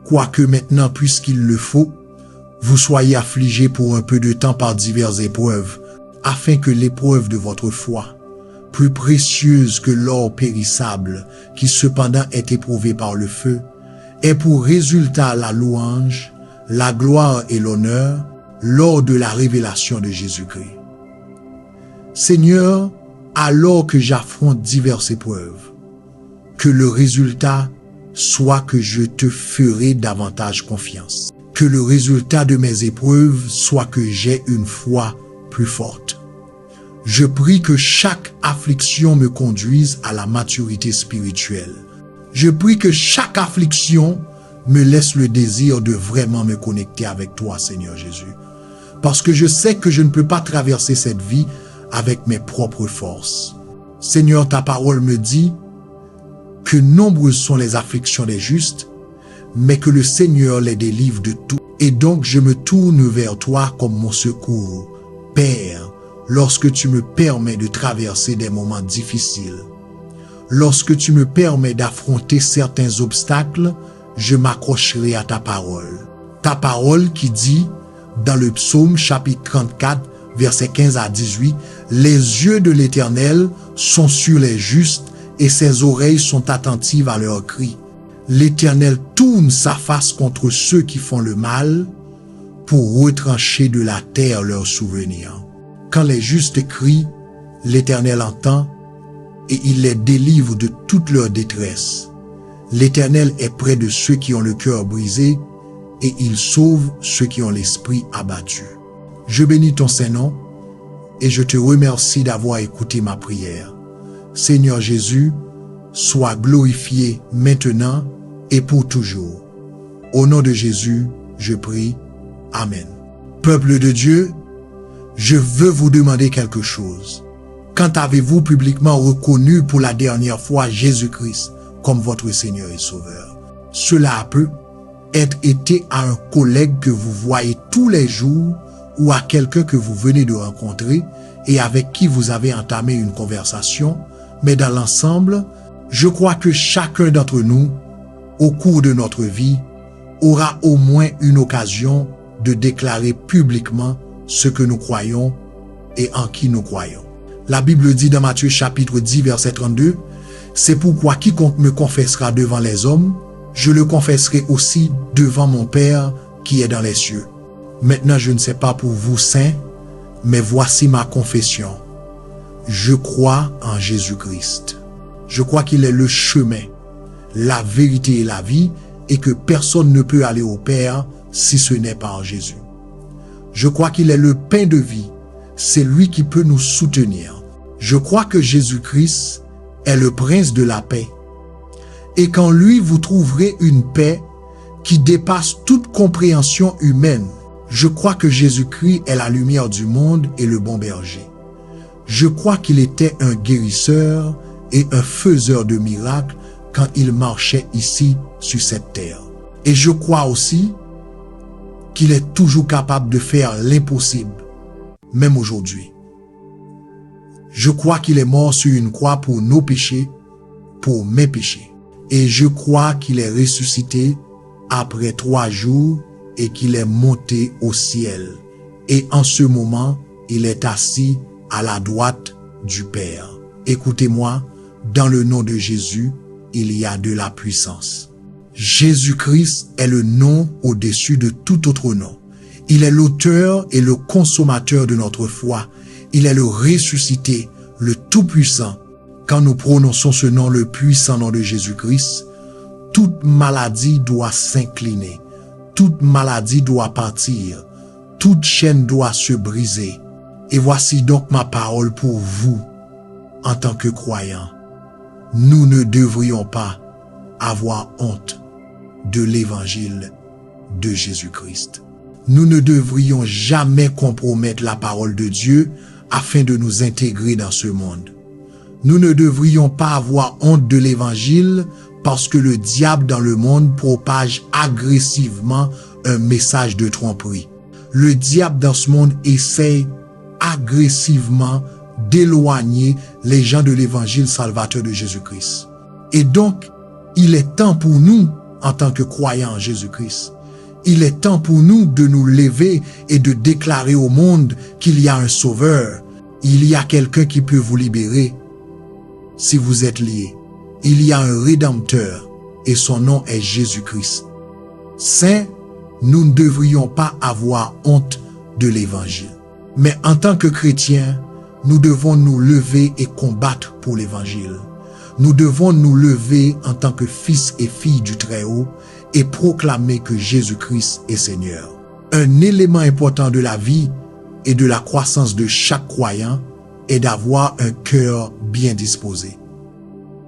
quoique maintenant, puisqu'il le faut, vous soyez affligés pour un peu de temps par diverses épreuves, afin que l'épreuve de votre foi, plus précieuse que l'or périssable, qui cependant est éprouvé par le feu, ait pour résultat la louange, la gloire et l'honneur lors de la révélation de Jésus-Christ. Seigneur, alors que j'affronte diverses épreuves, que le résultat soit que je te ferai davantage confiance. Que le résultat de mes épreuves soit que j'ai une foi plus forte. Je prie que chaque affliction me conduise à la maturité spirituelle. Je prie que chaque affliction me laisse le désir de vraiment me connecter avec toi, Seigneur Jésus. Parce que je sais que je ne peux pas traverser cette vie avec mes propres forces. Seigneur, ta parole me dit que nombreuses sont les afflictions des justes, mais que le Seigneur les délivre de tout. Et donc je me tourne vers toi comme mon secours. Père, lorsque tu me permets de traverser des moments difficiles, lorsque tu me permets d'affronter certains obstacles, je m'accrocherai à ta parole. Ta parole qui dit, dans le psaume chapitre 34, versets 15 à 18, « Les yeux de l'Éternel sont sur les justes et ses oreilles sont attentives à leurs cris. L'Éternel tourne sa face contre ceux qui font le mal pour retrancher de la terre leurs souvenirs. » Quand les justes crient, l'Éternel entend et il les délivre de toute leur détresse. L'Éternel est près de ceux qui ont le cœur brisé et il sauve ceux qui ont l'esprit abattu. Je bénis ton Saint-Nom et je te remercie d'avoir écouté ma prière. Seigneur Jésus, sois glorifié maintenant et pour toujours. Au nom de Jésus, je prie. Amen. Peuple de Dieu, je veux vous demander quelque chose. Quand avez-vous publiquement reconnu pour la dernière fois Jésus-Christ comme votre Seigneur et Sauveur? Cela peut être été à un collègue que vous voyez tous les jours ou à quelqu'un que vous venez de rencontrer et avec qui vous avez entamé une conversation, mais dans l'ensemble, je crois que chacun d'entre nous, au cours de notre vie, aura au moins une occasion de déclarer publiquement ce que nous croyons et en qui nous croyons. La Bible dit dans Matthieu chapitre 10, verset 32, « C'est pourquoi quiconque me confessera devant les hommes, je le confesserai aussi devant mon Père qui est dans les cieux. » Maintenant, je ne sais pas pour vous, saints, mais voici ma confession. Je crois en Jésus-Christ. Je crois qu'il est le chemin, la vérité et la vie, et que personne ne peut aller au Père si ce n'est par Jésus. Je crois qu'il est le pain de vie, c'est lui qui peut nous soutenir. Je crois que Jésus-Christ est le prince de la paix, et qu'en lui vous trouverez une paix qui dépasse toute compréhension humaine. Je crois que Jésus-Christ est la lumière du monde et le bon berger. Je crois qu'il était un guérisseur et un faiseur de miracles quand il marchait ici sur cette terre. Et je crois aussi qu'il est toujours capable de faire l'impossible, même aujourd'hui. Je crois qu'il est mort sur une croix pour nos péchés, pour mes péchés. Et je crois qu'il est ressuscité après 3 jours et qu'il est monté au ciel. Et en ce moment, il est assis à la droite du Père. Écoutez-moi, dans le nom de Jésus, il y a de la puissance. Jésus-Christ est le nom au-dessus de tout autre nom. Il est l'auteur et le consommateur de notre foi. Il est le ressuscité, le Tout-Puissant. Quand nous prononçons ce nom, le puissant nom de Jésus-Christ, toute maladie doit s'incliner. Toute maladie doit partir. Toute chaîne doit se briser. Et voici donc ma parole pour vous, en tant que croyants. Nous ne devrions pas avoir honte de l'évangile de Jésus-Christ. Nous ne devrions jamais compromettre la parole de Dieu afin de nous intégrer dans ce monde. Nous ne devrions pas avoir honte de l'évangile parce que le diable dans le monde propage agressivement un message de tromperie. Le diable dans ce monde essaye agressivement d'éloigner les gens de l'évangile salvateur de Jésus-Christ. Et donc, il est temps pour nous, en tant que croyants en Jésus-Christ, il est temps pour nous de nous lever et de déclarer au monde qu'il y a un sauveur, il y a quelqu'un qui peut vous libérer si vous êtes liés. Il y a un rédempteur et son nom est Jésus-Christ. Saints, nous ne devrions pas avoir honte de l'évangile. Mais en tant que chrétiens, nous devons nous lever et combattre pour l'évangile. Nous devons nous lever en tant que fils et filles du Très-Haut et proclamer que Jésus-Christ est Seigneur. Un élément important de la vie et de la croissance de chaque croyant est d'avoir un cœur bien disposé.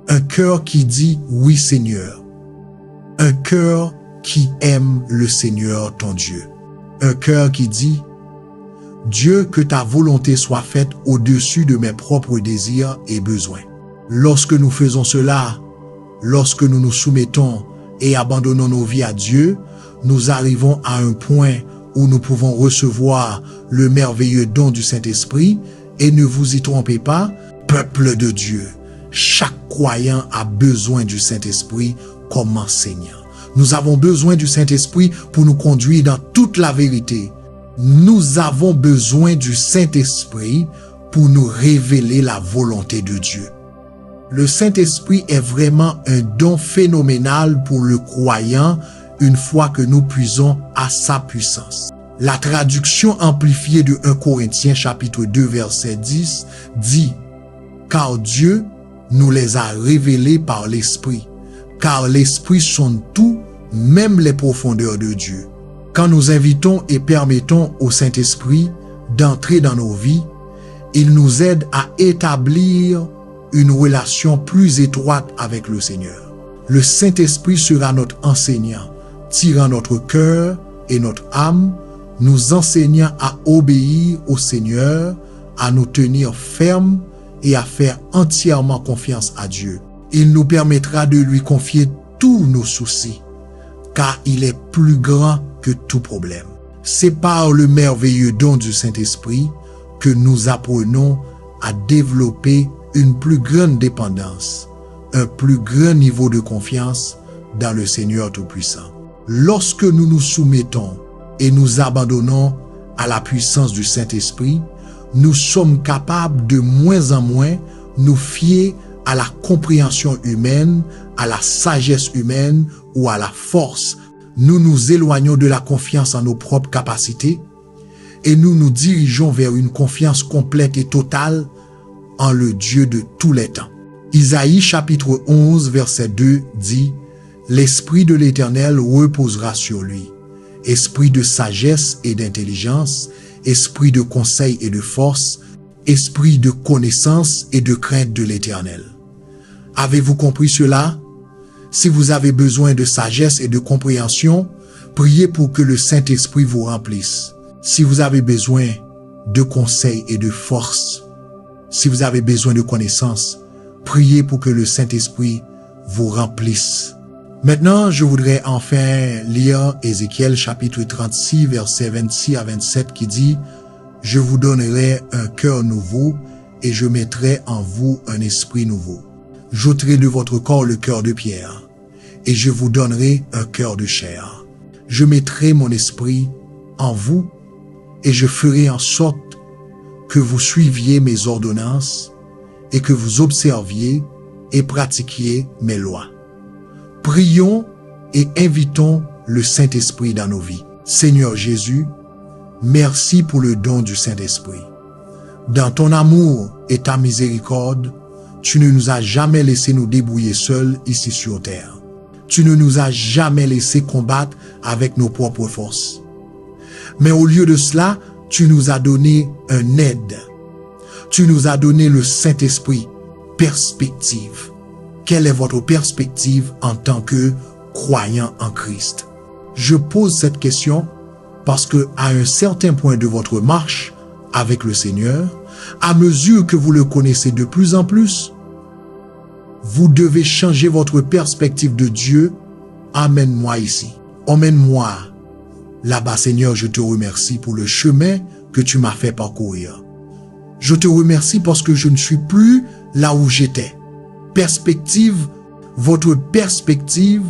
Un cœur qui dit « Oui Seigneur ». Un cœur qui aime le Seigneur ton Dieu. Un cœur qui dit « Dieu, que ta volonté soit faite au-dessus de mes propres désirs et besoins ». Lorsque nous faisons cela, lorsque nous nous soumettons et abandonnons nos vies à Dieu, nous arrivons à un point où nous pouvons recevoir le merveilleux don du Saint-Esprit. Et ne vous y trompez pas, peuple de Dieu, chaque croyant a besoin du Saint-Esprit comme enseignant. Nous avons besoin du Saint-Esprit pour nous conduire dans toute la vérité. Nous avons besoin du Saint-Esprit pour nous révéler la volonté de Dieu. Le Saint-Esprit est vraiment un don phénoménal pour le croyant une fois que nous puisons à sa puissance. La traduction amplifiée de 1 Corinthiens chapitre 2 verset 10 dit « Car Dieu nous les a révélés par l'Esprit, car l'Esprit sonde tout, même les profondeurs de Dieu. » Quand nous invitons et permettons au Saint-Esprit d'entrer dans nos vies, il nous aide à établir une relation plus étroite avec le Seigneur. Le Saint-Esprit sera notre enseignant, tirant notre cœur et notre âme, nous enseignant à obéir au Seigneur, à nous tenir fermes et à faire entièrement confiance à Dieu. Il nous permettra de lui confier tous nos soucis, car il est plus grand que tout problème. C'est par le merveilleux don du Saint-Esprit que nous apprenons à développer une plus grande dépendance, un plus grand niveau de confiance dans le Seigneur Tout-Puissant. Lorsque nous nous soumettons et nous abandonnons à la puissance du Saint-Esprit, nous sommes capables de moins en moins nous fier à la compréhension humaine, à la sagesse humaine ou à la force. Nous nous éloignons de la confiance en nos propres capacités et nous nous dirigeons vers une confiance complète et totale en le Dieu de tous les temps. Isaïe chapitre 11 verset 2 dit « L'Esprit de l'Éternel reposera sur lui, esprit de sagesse et d'intelligence, esprit de conseil et de force, esprit de connaissance et de crainte de l'Éternel. » Avez-vous compris cela? Si vous avez besoin de sagesse et de compréhension, priez pour que le Saint-Esprit vous remplisse. Si vous avez besoin de conseil et de force, si vous avez besoin de connaissance, priez pour que le Saint-Esprit vous remplisse. Maintenant, je voudrais enfin lire Ézéchiel chapitre 36, versets 26 à 27 qui dit « Je vous donnerai un cœur nouveau et je mettrai en vous un esprit nouveau. J'ôterai de votre corps le cœur de pierre et je vous donnerai un cœur de chair. Je mettrai mon esprit en vous et je ferai en sorte que vous suiviez mes ordonnances et que vous observiez et pratiquiez mes lois. » Prions et invitons le Saint-Esprit dans nos vies. Seigneur Jésus, merci pour le don du Saint-Esprit. Dans ton amour et ta miséricorde, tu ne nous as jamais laissé nous débrouiller seuls ici sur terre. Tu ne nous as jamais laissé combattre avec nos propres forces. Mais au lieu de cela, tu nous as donné un aide. Tu nous as donné le Saint-Esprit, perspective. Quelle est votre perspective en tant que croyant en Christ? Je pose cette question parce que à un certain point de votre marche avec le Seigneur, à mesure que vous le connaissez de plus en plus, vous devez changer votre perspective de Dieu. Emmène-moi ici. Emmène-moi là-bas, Seigneur. Je te remercie pour le chemin que tu m'as fait parcourir. Je te remercie parce que je ne suis plus là où j'étais. Perspective, votre perspective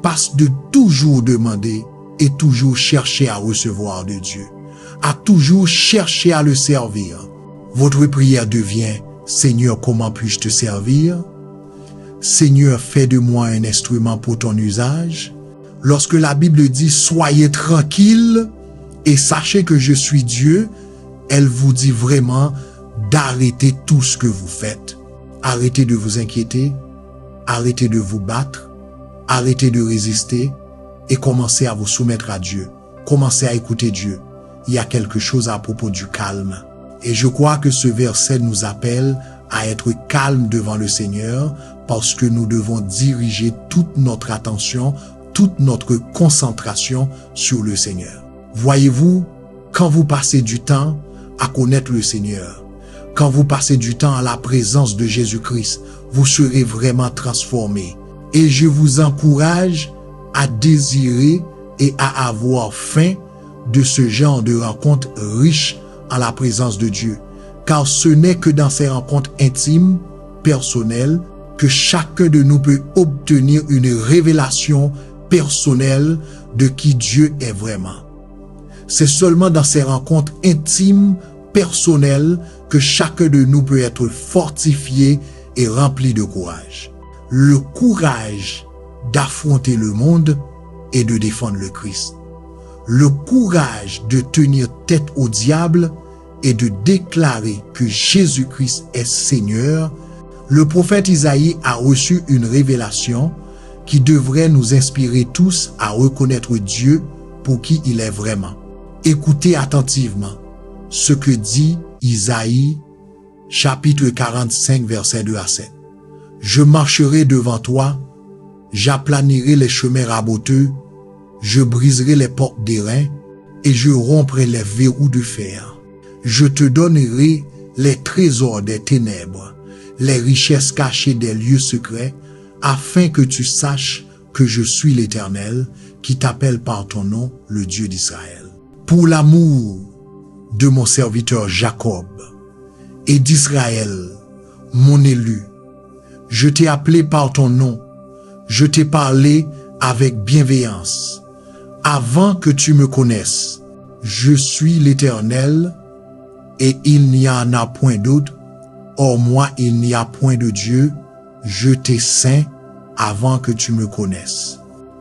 passe de toujours demander et toujours chercher à recevoir de Dieu, à toujours chercher à le servir. Votre prière devient « Seigneur, comment puis-je te servir? Seigneur, fais de moi un instrument pour ton usage. » Lorsque la Bible dit « Soyez tranquille et sachez que je suis Dieu », elle vous dit vraiment d'arrêter tout ce que vous faites. Arrêtez de vous inquiéter, arrêtez de vous battre, arrêtez de résister et commencez à vous soumettre à Dieu. Commencez à écouter Dieu. il y a quelque chose à propos du calme. Et je crois que ce verset nous appelle à être calme devant le Seigneur parce que nous devons diriger toute notre attention, toute notre concentration sur le Seigneur. Voyez-vous, quand vous passez du temps à connaître le Seigneur, quand vous passez du temps à la présence de Jésus-Christ, vous serez vraiment transformés. Et je vous encourage à désirer et à avoir faim de ce genre de rencontres riches en la présence de Dieu. Car ce n'est que dans ces rencontres intimes, personnelles, que chacun de nous peut obtenir une révélation personnelle de qui Dieu est vraiment. C'est seulement dans ces rencontres intimes, personnelles, que chacun de nous peut être fortifié et rempli de courage. Le courage d'affronter le monde et de défendre le Christ. Le courage de tenir tête au diable et de déclarer que Jésus-Christ est Seigneur. Le prophète Isaïe a reçu une révélation qui devrait nous inspirer tous à reconnaître Dieu pour qui il est vraiment. Écoutez attentivement ce que dit Isaïe, chapitre 45, versets 2 à 7. Je marcherai devant toi, j'aplanirai les chemins raboteux, je briserai les portes d'airain et je romprai les verrous de fer. Je te donnerai les trésors des ténèbres, les richesses cachées des lieux secrets, afin que tu saches que je suis l'Éternel, qui t'appelle par ton nom, le Dieu d'Israël. Pour l'amour de mon serviteur Jacob et d'Israël, mon élu, je t'ai appelé par ton nom, je t'ai parlé avec bienveillance. Avant que tu me connaisses, je suis l'Éternel, et il n'y en a point d'autre. Or moi, il n'y a point de Dieu. Je t'ai saint avant que tu me connaisses.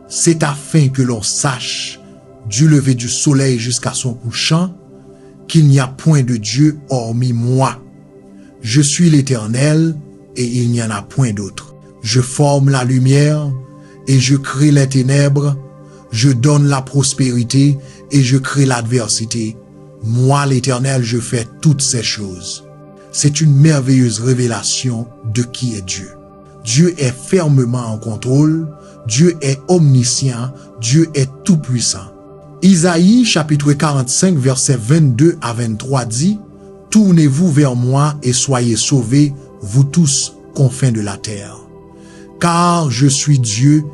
C'est afin que l'on sache, du lever du soleil jusqu'à son couchant, qu'il n'y a point de Dieu hormis moi. Je suis l'Éternel, et il n'y en a point d'autre. Je forme la lumière, et je crée les ténèbres. Je donne la prospérité, et je crée l'adversité. Moi, l'Éternel, je fais toutes ces choses. C'est une merveilleuse révélation de qui est Dieu. Dieu est fermement en contrôle. Dieu est omniscient. Dieu est tout-puissant. Isaïe, chapitre 45, versets 22 à 23 dit, « Tournez-vous vers moi et soyez sauvés, vous tous, confins de la terre. Car je suis Dieu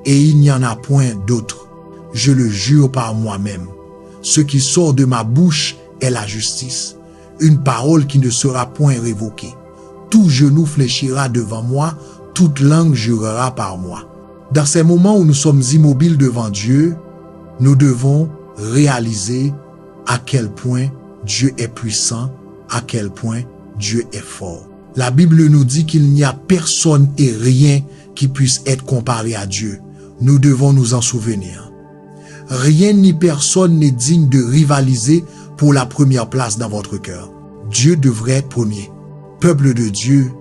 et il n'y en a point d'autre. Je le jure par moi-même. Ce qui sort de ma bouche est la justice, une parole qui ne sera point révoquée. Tout genou fléchira devant moi, toute langue jurera par moi. » Dans ces moments où nous sommes immobiles devant Dieu, nous devons réaliser à quel point Dieu est puissant, à quel point Dieu est fort. La Bible nous dit qu'il n'y a personne et rien qui puisse être comparé à Dieu. Nous devons nous en souvenir. Rien ni personne n'est digne de rivaliser pour la première place dans votre cœur. Dieu devrait être premier. Peuple de Dieu,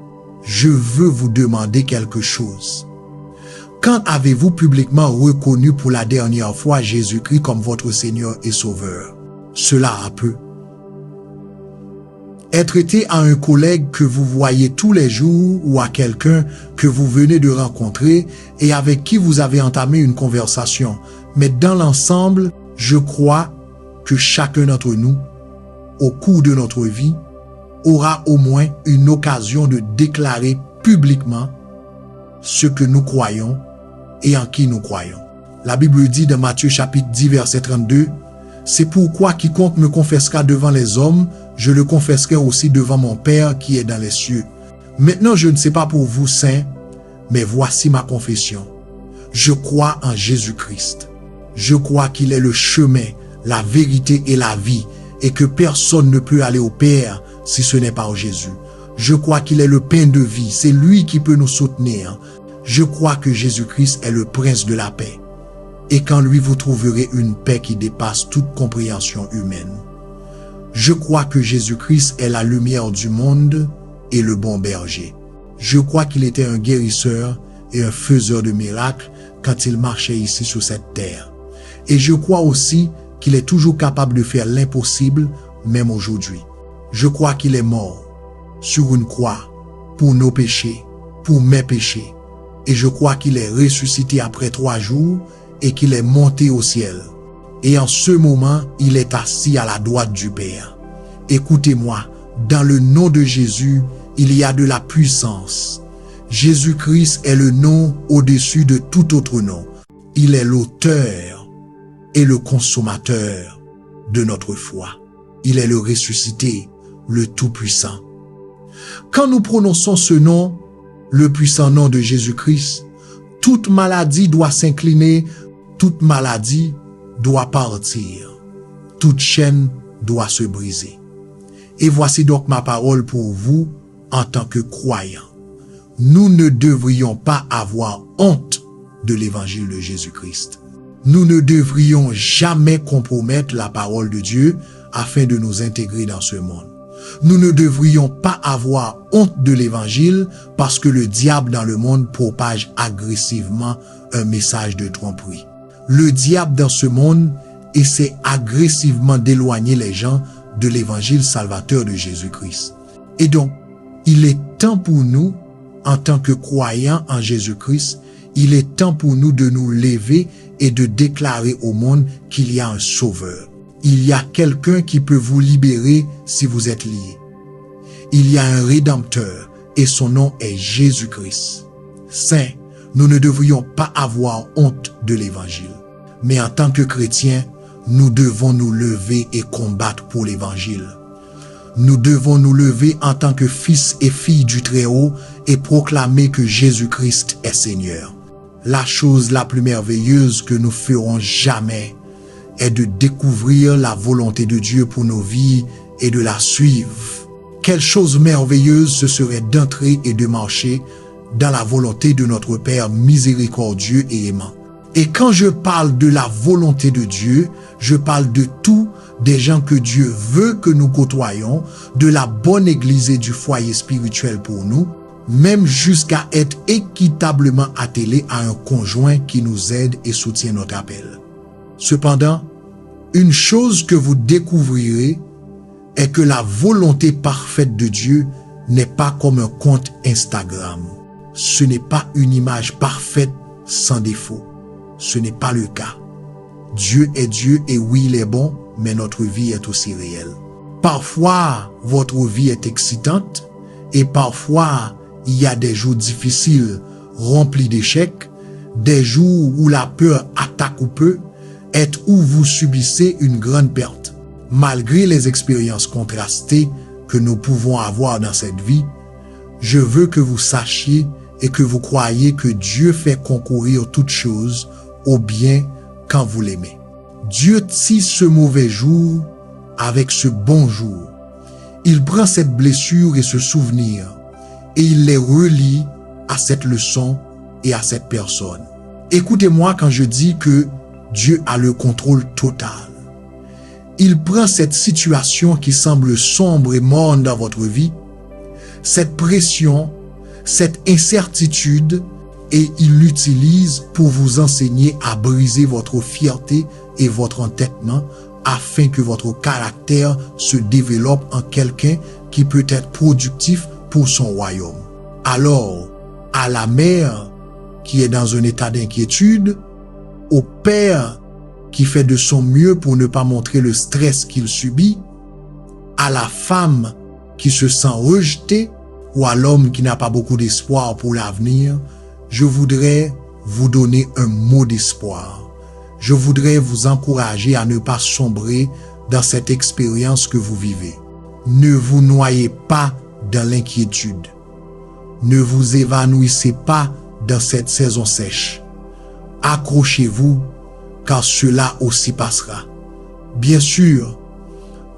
je veux vous demander quelque chose. Quand avez-vous publiquement reconnu pour la dernière fois Jésus-Christ comme votre Seigneur et Sauveur? Cela a peu. Être été à un collègue que vous voyez tous les jours ou à quelqu'un que vous venez de rencontrer et avec qui vous avez entamé une conversation. Mais dans l'ensemble, je crois que chacun d'entre nous, au cours de notre vie, aura au moins une occasion de déclarer publiquement ce que nous croyons et en qui nous croyons. La Bible dit dans Matthieu chapitre 10 verset 32, « C'est pourquoi quiconque me confessera devant les hommes, je le confesserai aussi devant mon Père qui est dans les cieux. Maintenant, je ne sais pas pour vous, saints, mais voici ma confession. Je crois en Jésus-Christ. Je crois qu'il est le chemin, la vérité et la vie, et que personne ne peut aller au Père si ce n'est par Jésus. Je crois qu'il est le pain de vie, c'est lui qui peut nous soutenir. Je crois que Jésus-Christ est le prince de la paix. Et qu'en lui vous trouverez une paix qui dépasse toute compréhension humaine. Je crois que Jésus-Christ est la lumière du monde et le bon berger. Je crois qu'il était un guérisseur et un faiseur de miracles quand il marchait ici sur cette terre. Et je crois aussi qu'il est toujours capable de faire l'impossible, même aujourd'hui. Je crois qu'il est mort sur une croix pour nos péchés, pour mes péchés. Et je crois qu'il est ressuscité après 3 jours et qu'il est monté au ciel. Et en ce moment, il est assis à la droite du Père. Écoutez-moi, dans le nom de Jésus, il y a de la puissance. Jésus-Christ est le nom au-dessus de tout autre nom. Il est l'auteur et le consommateur de notre foi. Il est le ressuscité, le Tout-Puissant. Quand nous prononçons ce nom, le puissant nom de Jésus-Christ, toute maladie doit s'incliner, toute maladie doit partir, toute chaîne doit se briser. Et voici donc ma parole pour vous en tant que croyants. Nous ne devrions pas avoir honte de l'évangile de Jésus-Christ. Nous ne devrions jamais compromettre la parole de Dieu afin de nous intégrer dans ce monde. Nous ne devrions pas avoir honte de l'évangile parce que le diable dans le monde propage agressivement un message de tromperie. Le diable dans ce monde essaie agressivement d'éloigner les gens de l'évangile salvateur de Jésus-Christ. Et donc, il est temps pour nous, en tant que croyants en Jésus-Christ, il est temps pour nous de nous lever et de déclarer au monde qu'il y a un sauveur. Il y a quelqu'un qui peut vous libérer si vous êtes lié. Il y a un rédempteur et son nom est Jésus-Christ. Saints, nous ne devrions pas avoir honte de l'évangile. Mais en tant que chrétiens, nous devons nous lever et combattre pour l'évangile. Nous devons nous lever en tant que fils et filles du Très-Haut et proclamer que Jésus-Christ est Seigneur. La chose la plus merveilleuse que nous ferons jamais est de découvrir la volonté de Dieu pour nos vies et de la suivre. Quelle chose merveilleuse ce serait d'entrer et de marcher dans la volonté de notre Père miséricordieux et aimant. Et quand je parle de la volonté de Dieu, je parle de tous des gens que Dieu veut que nous côtoyions, de la bonne église et du foyer spirituel pour nous, même jusqu'à être équitablement attelés à un conjoint qui nous aide et soutient notre appel. Cependant, une chose que vous découvrirez est que la volonté parfaite de Dieu n'est pas comme un compte Instagram. Ce n'est pas une image parfaite sans défaut. Ce n'est pas le cas. Dieu est Dieu et oui, il est bon, mais notre vie est aussi réelle. Parfois, votre vie est excitante et parfois, il y a des jours difficiles, remplis d'échecs, des jours où la peur attaque ou peu, et où vous subissez une grande perte. Malgré les expériences contrastées que nous pouvons avoir dans cette vie, je veux que vous sachiez et que vous croyiez que Dieu fait concourir toutes choses au bien quand vous l'aimez. Dieu tisse ce mauvais jour avec ce bon jour. Il prend cette blessure et ce souvenir et il les relie à cette leçon et à cette personne. Écoutez-moi quand je dis que Dieu a le contrôle total. Il prend cette situation qui semble sombre et morne dans votre vie, cette pression, cette incertitude, et il l'utilise pour vous enseigner à briser votre fierté et votre entêtement afin que votre caractère se développe en quelqu'un qui peut être productif pour son royaume. Alors, à la mère qui est dans un état d'inquiétude, au père qui fait de son mieux pour ne pas montrer le stress qu'il subit, à la femme qui se sent rejetée ou à l'homme qui n'a pas beaucoup d'espoir pour l'avenir, je voudrais vous donner un mot d'espoir. Je voudrais vous encourager à ne pas sombrer dans cette expérience que vous vivez. Ne vous noyez pas dans l'inquiétude. Ne vous évanouissez pas dans cette saison sèche. Accrochez-vous, car cela aussi passera. Bien sûr,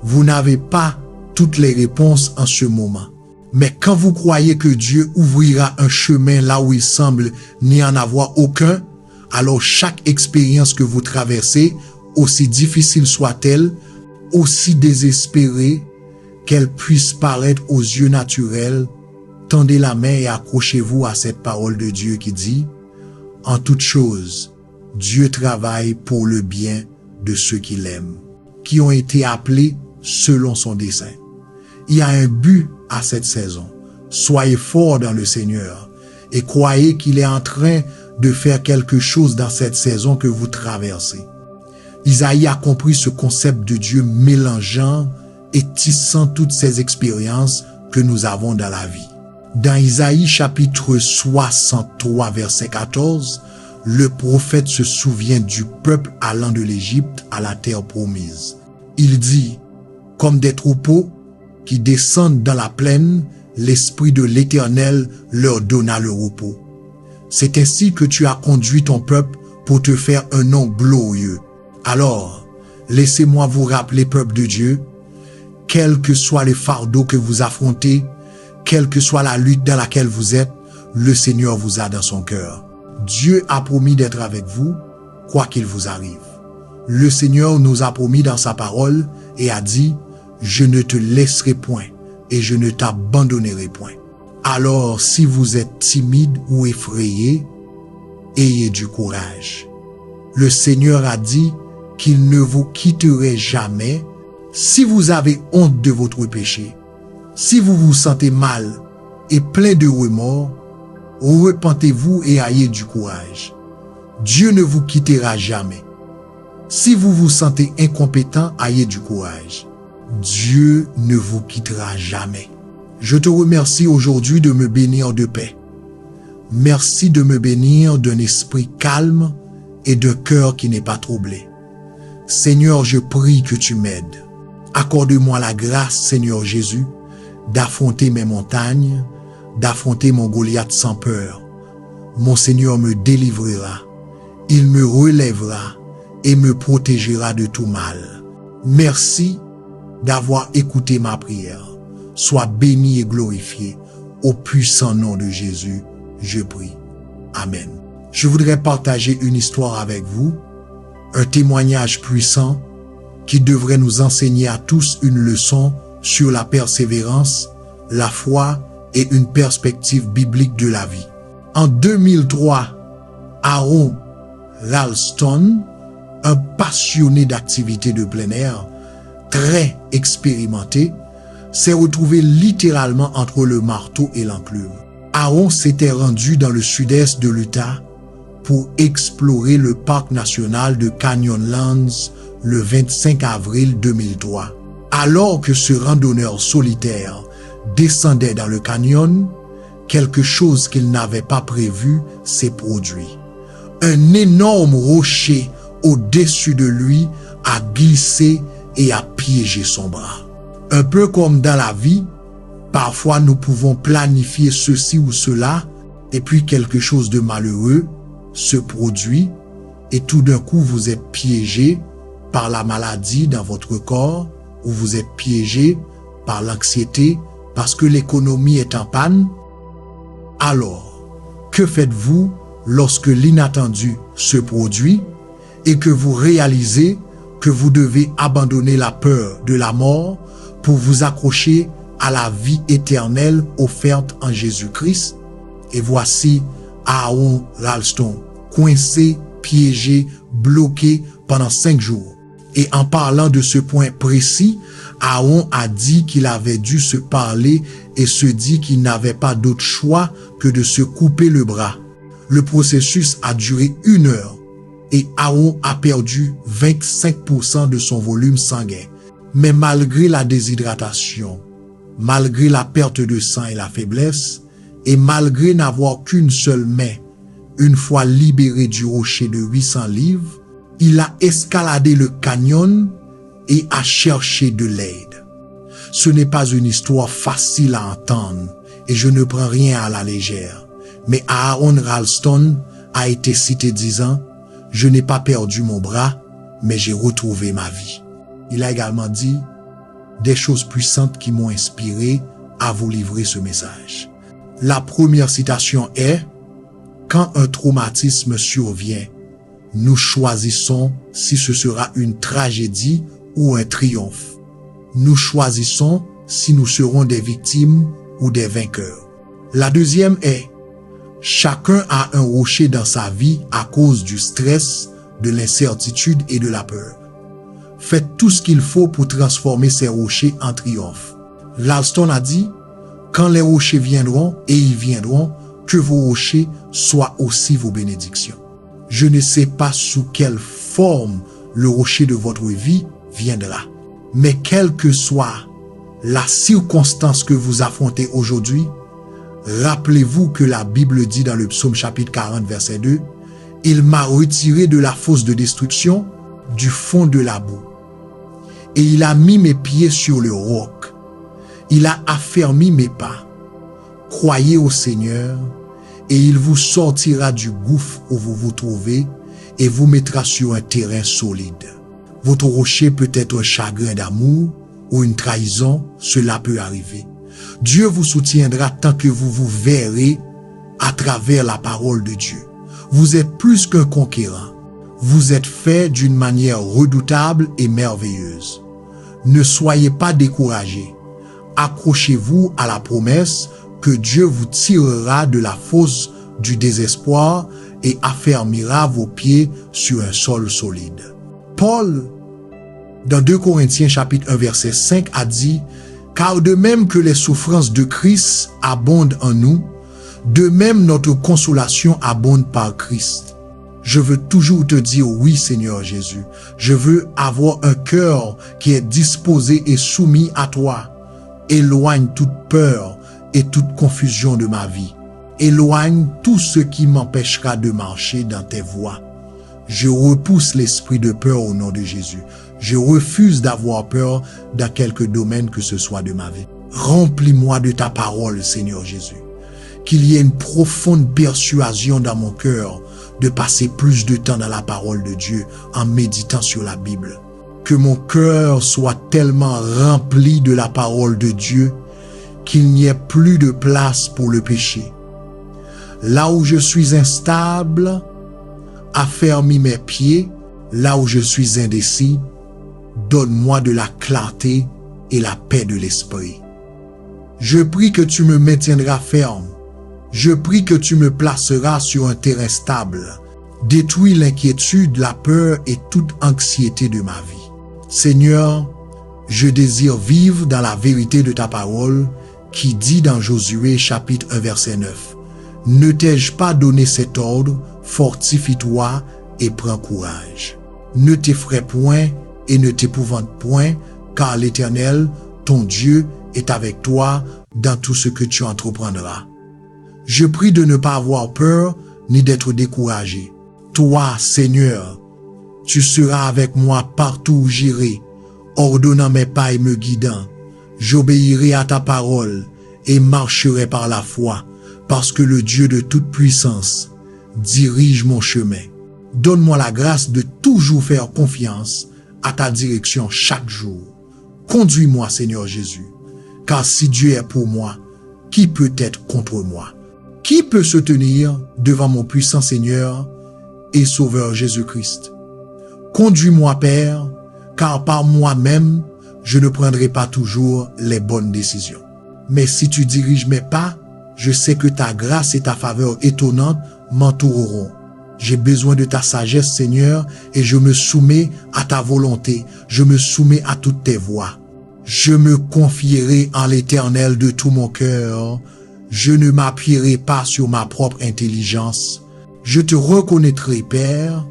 vous n'avez pas toutes les réponses en ce moment. Mais quand vous croyez que Dieu ouvrira un chemin là où il semble n'y en avoir aucun, alors chaque expérience que vous traversez, aussi difficile soit-elle, aussi désespérée qu'elle puisse paraître aux yeux naturels, tendez la main et accrochez-vous à cette parole de Dieu qui dit « En toute chose, Dieu travaille pour le bien de ceux qui l'aiment, qui ont été appelés selon son dessein. Il y a un but à cette saison. Soyez forts dans le Seigneur et croyez qu'il est en train de faire quelque chose dans cette saison que vous traversez. Isaïe a compris ce concept de Dieu mélangeant et tissant toutes ces expériences que nous avons dans la vie. Dans Isaïe chapitre 63 verset 14, le prophète se souvient du peuple allant de l'Égypte à la terre promise. Il dit, comme des troupeaux qui descendent dans la plaine, l'Esprit de l'Éternel leur donna le repos. C'est ainsi que tu as conduit ton peuple pour te faire un nom glorieux. Alors, laissez-moi vous rappeler, peuple de Dieu, quels que soient les fardeaux que vous affrontez, quelle que soit la lutte dans laquelle vous êtes, le Seigneur vous a dans son cœur. Dieu a promis d'être avec vous, quoi qu'il vous arrive. Le Seigneur nous a promis dans sa parole et a dit, « Je ne te laisserai point et je ne t'abandonnerai point. » Alors, si vous êtes timide ou effrayé, ayez du courage. Le Seigneur a dit qu'il ne vous quitterait jamais. Si vous avez honte de votre péché, si vous vous sentez mal et plein de remords, repentez-vous et ayez du courage. Dieu ne vous quittera jamais. Si vous vous sentez incompétent, ayez du courage. Dieu ne vous quittera jamais. Je te remercie aujourd'hui de me bénir de paix. Merci de me bénir d'un esprit calme et d'un cœur qui n'est pas troublé. Seigneur, je prie que tu m'aides. Accorde-moi la grâce, Seigneur Jésus, d'affronter mes montagnes, d'affronter mon Goliath sans peur. Mon Seigneur me délivrera, il me relèvera et me protégera de tout mal. Merci d'avoir écouté ma prière. Sois béni et glorifié. Au puissant nom de Jésus, je prie. Amen. Je voudrais partager une histoire avec vous, un témoignage puissant qui devrait nous enseigner à tous une leçon sur la persévérance, la foi et une perspective biblique de la vie. En 2003, Aaron Ralston, un passionné d'activités de plein air, très expérimenté, s'est retrouvé littéralement entre le marteau et l'enclume. Aaron s'était rendu dans le sud-est de l'Utah pour explorer le parc national de Canyonlands le 25 avril 2003. Alors que ce randonneur solitaire descendait dans le canyon, quelque chose qu'il n'avait pas prévu s'est produit. Un énorme rocher au-dessus de lui a glissé et a piégé son bras. Un peu comme dans la vie, parfois nous pouvons planifier ceci ou cela et puis quelque chose de malheureux se produit et tout d'un coup vous êtes piégé par la maladie dans votre corps ou vous êtes piégé par l'anxiété parce que l'économie est en panne. Alors, que faites-vous lorsque l'inattendu se produit et que vous réalisez que vous devez abandonner la peur de la mort pour vous accrocher à la vie éternelle offerte en Jésus-Christ? Et voici Aaron Ralston, coincé, piégé, bloqué pendant 5 jours. Et en parlant de ce point précis, Aaron a dit qu'il avait dû se parler et se dit qu'il n'avait pas d'autre choix que de se couper le bras. Le processus a duré 1 heure et Aaron a perdu 25% de son volume sanguin. Mais malgré la déshydratation, malgré la perte de sang et la faiblesse, et malgré n'avoir qu'une seule main, une fois libéré du rocher de 800 livres, il a escaladé le canyon et a cherché de l'aide. Ce n'est pas une histoire facile à entendre et je ne prends rien à la légère. Mais Aaron Ralston a été cité disant « Je n'ai pas perdu mon bras, mais j'ai retrouvé ma vie ». Il a également dit des choses puissantes qui m'ont inspiré à vous livrer ce message. La première citation est « Quand un traumatisme survient, nous choisissons si ce sera une tragédie ou un triomphe. Nous choisissons si nous serons des victimes ou des vainqueurs. » La deuxième est « Chacun a un rocher dans sa vie à cause du stress, de l'incertitude et de la peur. faites tout ce qu'il faut pour transformer ces rochers en triomphe. Ralston a dit, quand les rochers viendront, et ils viendront, que vos rochers soient aussi vos bénédictions. Je ne sais pas sous quelle forme le rocher de votre vie viendra, mais quelle que soit la circonstance que vous affrontez aujourd'hui, rappelez-vous que la Bible dit dans le psaume chapitre 40 verset 2, « Il m'a retiré de la fosse de destruction, du fond de la boue, et il a mis mes pieds sur le roc. Il a affermi mes pas. Croyez au Seigneur, et il vous sortira du gouffre où vous vous trouvez et vous mettra sur un terrain solide. » Votre rocher peut être un chagrin d'amour ou une trahison, cela peut arriver. Dieu vous soutiendra tant que vous vous verrez à travers la parole de Dieu. Vous êtes plus qu'un conquérant. Vous êtes fait d'une manière redoutable et merveilleuse. Ne soyez pas découragés. Accrochez-vous à la promesse que Dieu vous tirera de la fosse du désespoir et affermira vos pieds sur un sol solide. Paul, dans 2 Corinthiens chapitre 1 verset 5, a dit « Car de même que les souffrances de Christ abondent en nous, de même notre consolation abonde par Christ. » Je veux toujours te dire oui Seigneur Jésus. Je veux avoir un cœur qui est disposé et soumis à toi. Éloigne toute peur et toute confusion de ma vie. Éloigne tout ce qui m'empêchera de marcher dans tes voies. Je repousse l'esprit de peur au nom de Jésus. Je refuse d'avoir peur dans quelque domaine que ce soit de ma vie. Remplis-moi de ta parole, Seigneur Jésus. Qu'il y ait une profonde persuasion dans mon cœur de passer plus de temps dans la parole de Dieu en méditant sur la Bible. Que mon cœur soit tellement rempli de la parole de Dieu qu'il n'y ait plus de place pour le péché. Là où je suis instable, affermis mes pieds. Là où je suis indécis, donne-moi de la clarté et la paix de l'esprit. Je prie que tu me maintiendras ferme. Je prie que tu me placeras sur un terrain stable. Détruis l'inquiétude, la peur et toute anxiété de ma vie. Seigneur, je désire vivre dans la vérité de ta parole qui dit dans Josué chapitre 1 verset 9. Ne t'ai-je pas donné cet ordre, fortifie-toi et prends courage. Ne t'effraie point et ne t'épouvante point, car l'Éternel, ton Dieu, est avec toi dans tout ce que tu entreprendras. Je prie de ne pas avoir peur ni d'être découragé. Toi, Seigneur, tu seras avec moi partout où j'irai, ordonnant mes pas et me guidant. J'obéirai à ta parole et marcherai par la foi, parce que le Dieu de toute puissance dirige mon chemin. Donne-moi la grâce de toujours faire confiance à ta direction chaque jour. Conduis-moi, Seigneur Jésus, car si Dieu est pour moi, qui peut être contre moi? Qui peut se tenir devant mon puissant Seigneur et Sauveur Jésus-Christ? Conduis-moi, Père, car par moi-même, je ne prendrai pas toujours les bonnes décisions. Mais si tu diriges mes pas, je sais que ta grâce et ta faveur étonnante m'entoureront. J'ai besoin de ta sagesse, Seigneur, et je me soumets à ta volonté. Je me soumets à toutes tes voies. Je me confierai en l'Éternel de tout mon cœur. Je ne m'appuierai pas sur ma propre intelligence. Je te reconnaîtrai, Père,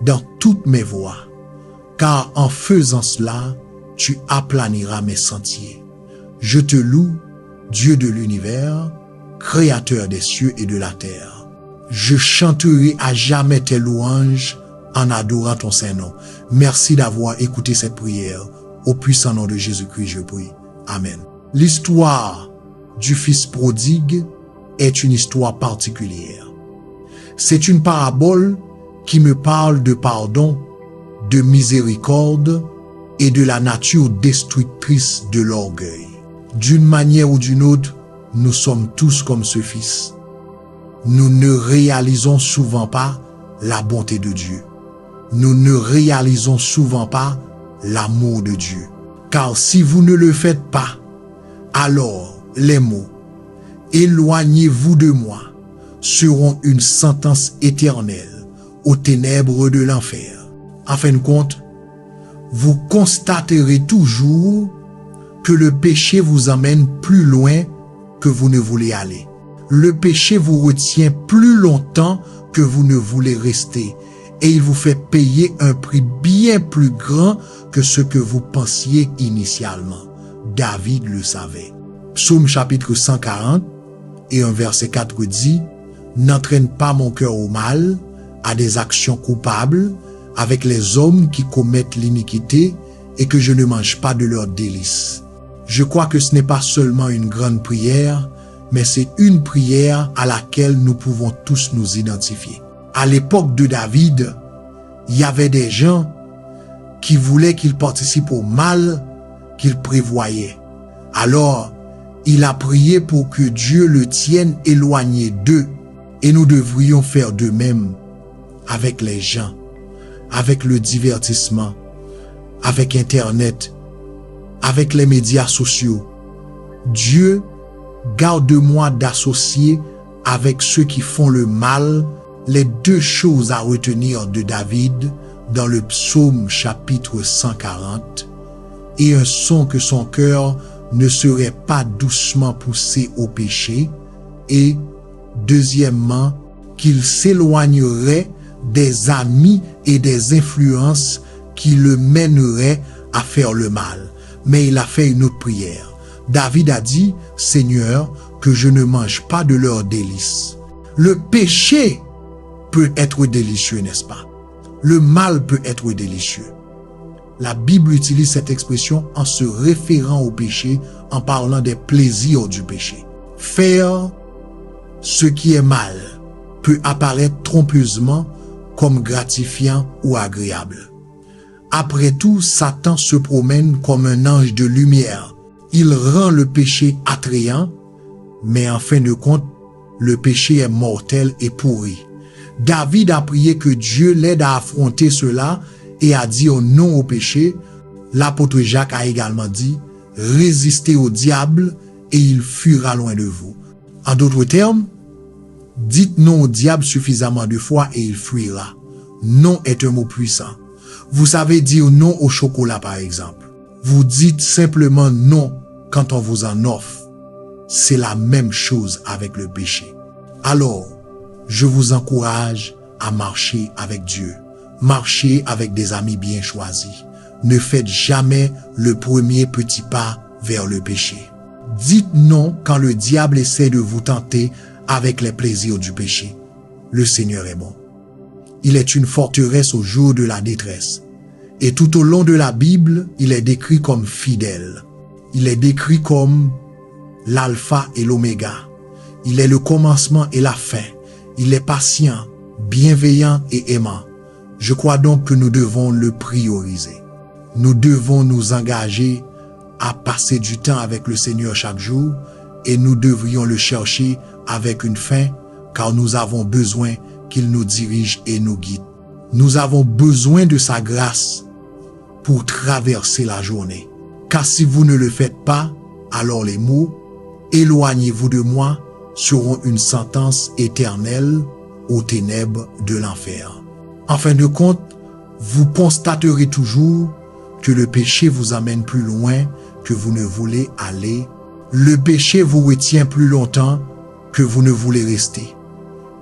dans toutes mes voies, car en faisant cela, tu aplaniras mes sentiers. Je te loue, Dieu de l'univers, Créateur des cieux et de la terre. Je chanterai à jamais tes louanges en adorant ton Saint-Nom. Merci d'avoir écouté cette prière. Au puissant nom de Jésus-Christ, je prie. Amen. L'histoire du Fils prodigue est une histoire particulière. C'est une parabole qui me parle de pardon, de miséricorde et de la nature destructrice de l'orgueil. D'une manière ou d'une autre, nous sommes tous comme ce fils. Nous ne réalisons souvent pas la bonté de Dieu. Nous ne réalisons souvent pas l'amour de Dieu. Car si vous ne le faites pas, alors les mots « Éloignez-vous de moi » seront une sentence éternelle aux ténèbres de l'enfer. En fin de compte, vous constaterez toujours que le péché vous emmène plus loin que vous ne voulez aller. Le péché vous retient plus longtemps que vous ne voulez rester et il vous fait payer un prix bien plus grand que ce que vous pensiez initialement. David le savait. Psaume chapitre 140 et un verset 4 dit « N'entraîne pas mon cœur au mal, à des actions coupables, avec les hommes qui commettent l'iniquité et que je ne mange pas de leurs délices. » Je crois que ce n'est pas seulement une grande prière, mais c'est une prière à laquelle nous pouvons tous nous identifier. À l'époque de David, il y avait des gens qui voulaient qu'il participe au mal qu'il prévoyait. Alors, il a prié pour que Dieu le tienne éloigné d'eux et nous devrions faire de même avec les gens, avec le divertissement, avec Internet, avec les médias sociaux. Dieu, garde-moi d'associer avec ceux qui font le mal. Les deux choses à retenir de David dans le psaume chapitre 140 et un son que son cœur ne serait pas doucement poussé au péché et deuxièmement qu'il s'éloignerait des amis et des influences qui le mèneraient à faire le mal. Mais il a fait une autre prière. David a dit, « Seigneur, que je ne mange pas de leurs délices. » Le péché peut être délicieux, n'est-ce pas? Le mal peut être délicieux. La Bible utilise cette expression en se référant au péché, en parlant des plaisirs du péché. Faire ce qui est mal peut apparaître trompeusement comme gratifiant ou agréable. Après tout, Satan se promène comme un ange de lumière. Il rend le péché attrayant, mais en fin de compte, le péché est mortel et pourri. David a prié que Dieu l'aide à affronter cela et a dit non au péché. L'apôtre Jacques a également dit « Résistez au diable et il fuira loin de vous ». En d'autres termes, dites non au diable suffisamment de fois et il fuira. Non est un mot puissant. Vous savez dire non au chocolat par exemple. Vous dites simplement non quand on vous en offre. C'est la même chose avec le péché. Alors, je vous encourage à marcher avec Dieu. Marchez avec des amis bien choisis. Ne faites jamais le premier petit pas vers le péché. Dites non quand le diable essaie de vous tenter avec les plaisirs du péché. Le Seigneur est bon. Il est une forteresse au jour de la détresse. Et tout au long de la Bible, il est décrit comme fidèle. Il est décrit comme l'alpha et l'oméga. Il est le commencement et la fin. Il est patient, bienveillant et aimant. Je crois donc que nous devons le prioriser. Nous devons nous engager à passer du temps avec le Seigneur chaque jour et nous devrions le chercher avec une fin car nous avons besoin qu'il nous dirige et nous guide. Nous avons besoin de sa grâce pour traverser la journée. Car si vous ne le faites pas, alors les mots « Éloignez-vous de moi » seront une sentence éternelle aux ténèbres de l'enfer. En fin de compte, vous constaterez toujours que le péché vous amène plus loin que vous ne voulez aller. Le péché vous retient plus longtemps que vous ne voulez rester.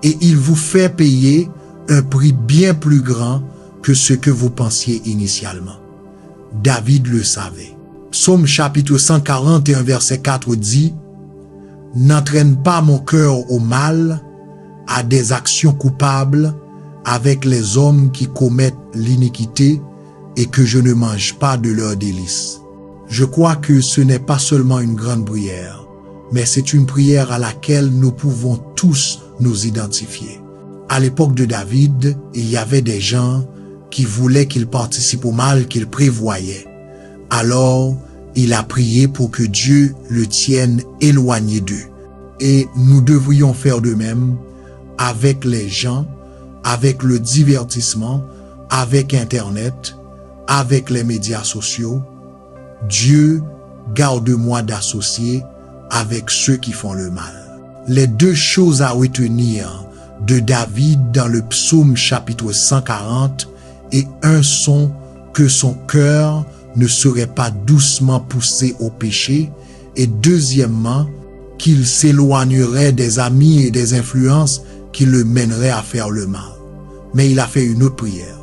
Et il vous fait payer un prix bien plus grand que ce que vous pensiez initialement. David le savait. Psaume chapitre 141 verset 4 dit « N'entraîne pas mon cœur au mal, à des actions coupables, avec les hommes qui commettent l'iniquité et que je ne mange pas de leurs délices. » Je crois que ce n'est pas seulement une grande prière, mais c'est une prière à laquelle nous pouvons tous nous identifier. À l'époque de David, il y avait des gens qui voulaient qu'il participe au mal qu'il prévoyait. Alors, il a prié pour que Dieu le tienne éloigné d'eux. Et nous devrions faire de même avec les gens, avec le divertissement, avec Internet, avec les médias sociaux. Dieu, garde-moi d'associer avec ceux qui font le mal. Les deux choses à retenir de David dans le psaume chapitre 140 et un son que son cœur ne serait pas doucement poussé au péché, et deuxièmement, qu'il s'éloignerait des amis et des influences qui le mèneraient à faire le mal. Mais il a fait une autre prière.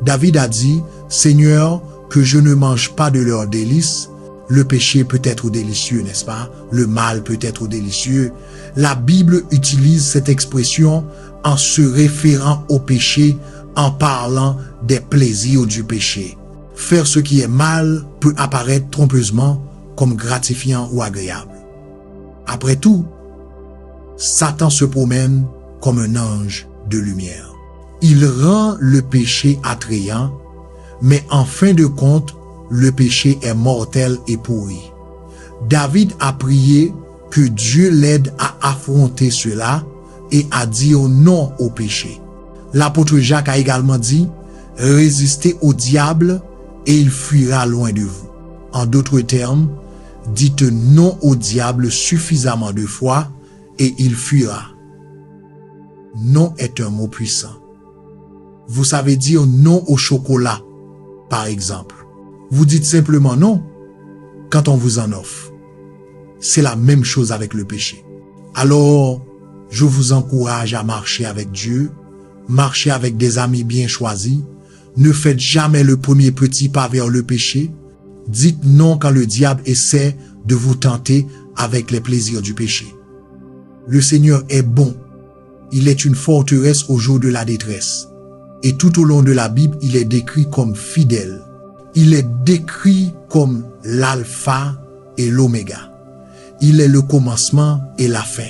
David a dit, « Seigneur, que je ne mange pas de leurs délices. » Le péché peut être délicieux, n'est-ce pas? Le mal peut être délicieux. La Bible utilise cette expression en se référant au péché, en parlant des plaisirs du péché. Faire ce qui est mal peut apparaître trompeusement comme gratifiant ou agréable. Après tout, Satan se promène comme un ange de lumière. Il rend le péché attrayant, mais en fin de compte, le péché est mortel et pourri. David a prié que Dieu l'aide à affronter cela et à dire non au péché. L'apôtre Jacques a également dit, « Résistez au diable et il fuira loin de vous. » En d'autres termes, dites non au diable suffisamment de fois et il fuira. Non est un mot puissant. Vous savez dire non au chocolat, par exemple. Vous dites simplement non quand on vous en offre. C'est la même chose avec le péché. Alors, je vous encourage à marcher avec Dieu, marcher avec des amis bien choisis. Ne faites jamais le premier petit pas vers le péché. Dites non quand le diable essaie de vous tenter avec les plaisirs du péché. Le Seigneur est bon. Il est une forteresse au jour de la détresse. Et tout au long de la Bible, il est décrit comme fidèle. Il est décrit comme l'alpha et l'oméga. Il est le commencement et la fin.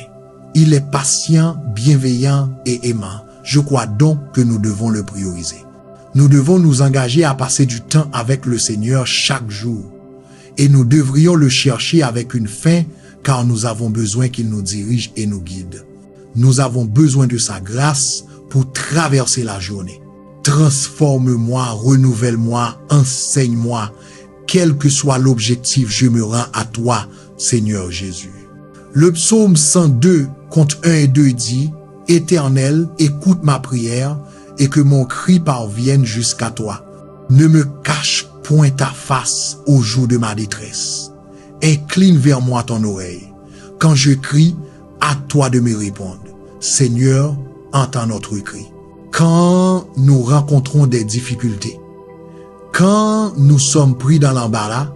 Il est patient, bienveillant et aimant. Je crois donc que nous devons le prioriser. Nous devons nous engager à passer du temps avec le Seigneur chaque jour. Et nous devrions le chercher avec une fin, car nous avons besoin qu'il nous dirige et nous guide. Nous avons besoin de sa grâce pour traverser la journée. Transforme-moi, renouvelle-moi, enseigne-moi. Quel que soit l'objectif, je me rends à toi, Seigneur Jésus. Le psaume 102, compte 1 et 2 dit, « Éternel, écoute ma prière et que mon cri parvienne jusqu'à toi. Ne me cache point ta face au jour de ma détresse. Incline vers moi ton oreille. Quand je crie, à toi de me répondre. Seigneur, entends notre cri. » Quand nous rencontrons des difficultés, quand nous sommes pris dans l'embarras,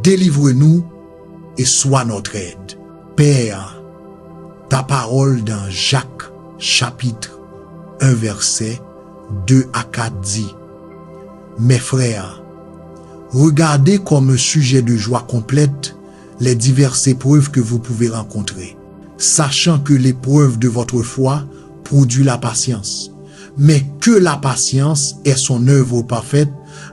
délivre-nous et sois notre aide. Père, ta parole dans Jacques chapitre 1 verset 2 à 4 dit, « Mes frères, regardez comme un sujet de joie complète les diverses épreuves que vous pouvez rencontrer, sachant que l'épreuve de votre foi produit la patience, mais que la patience est son œuvre parfaite,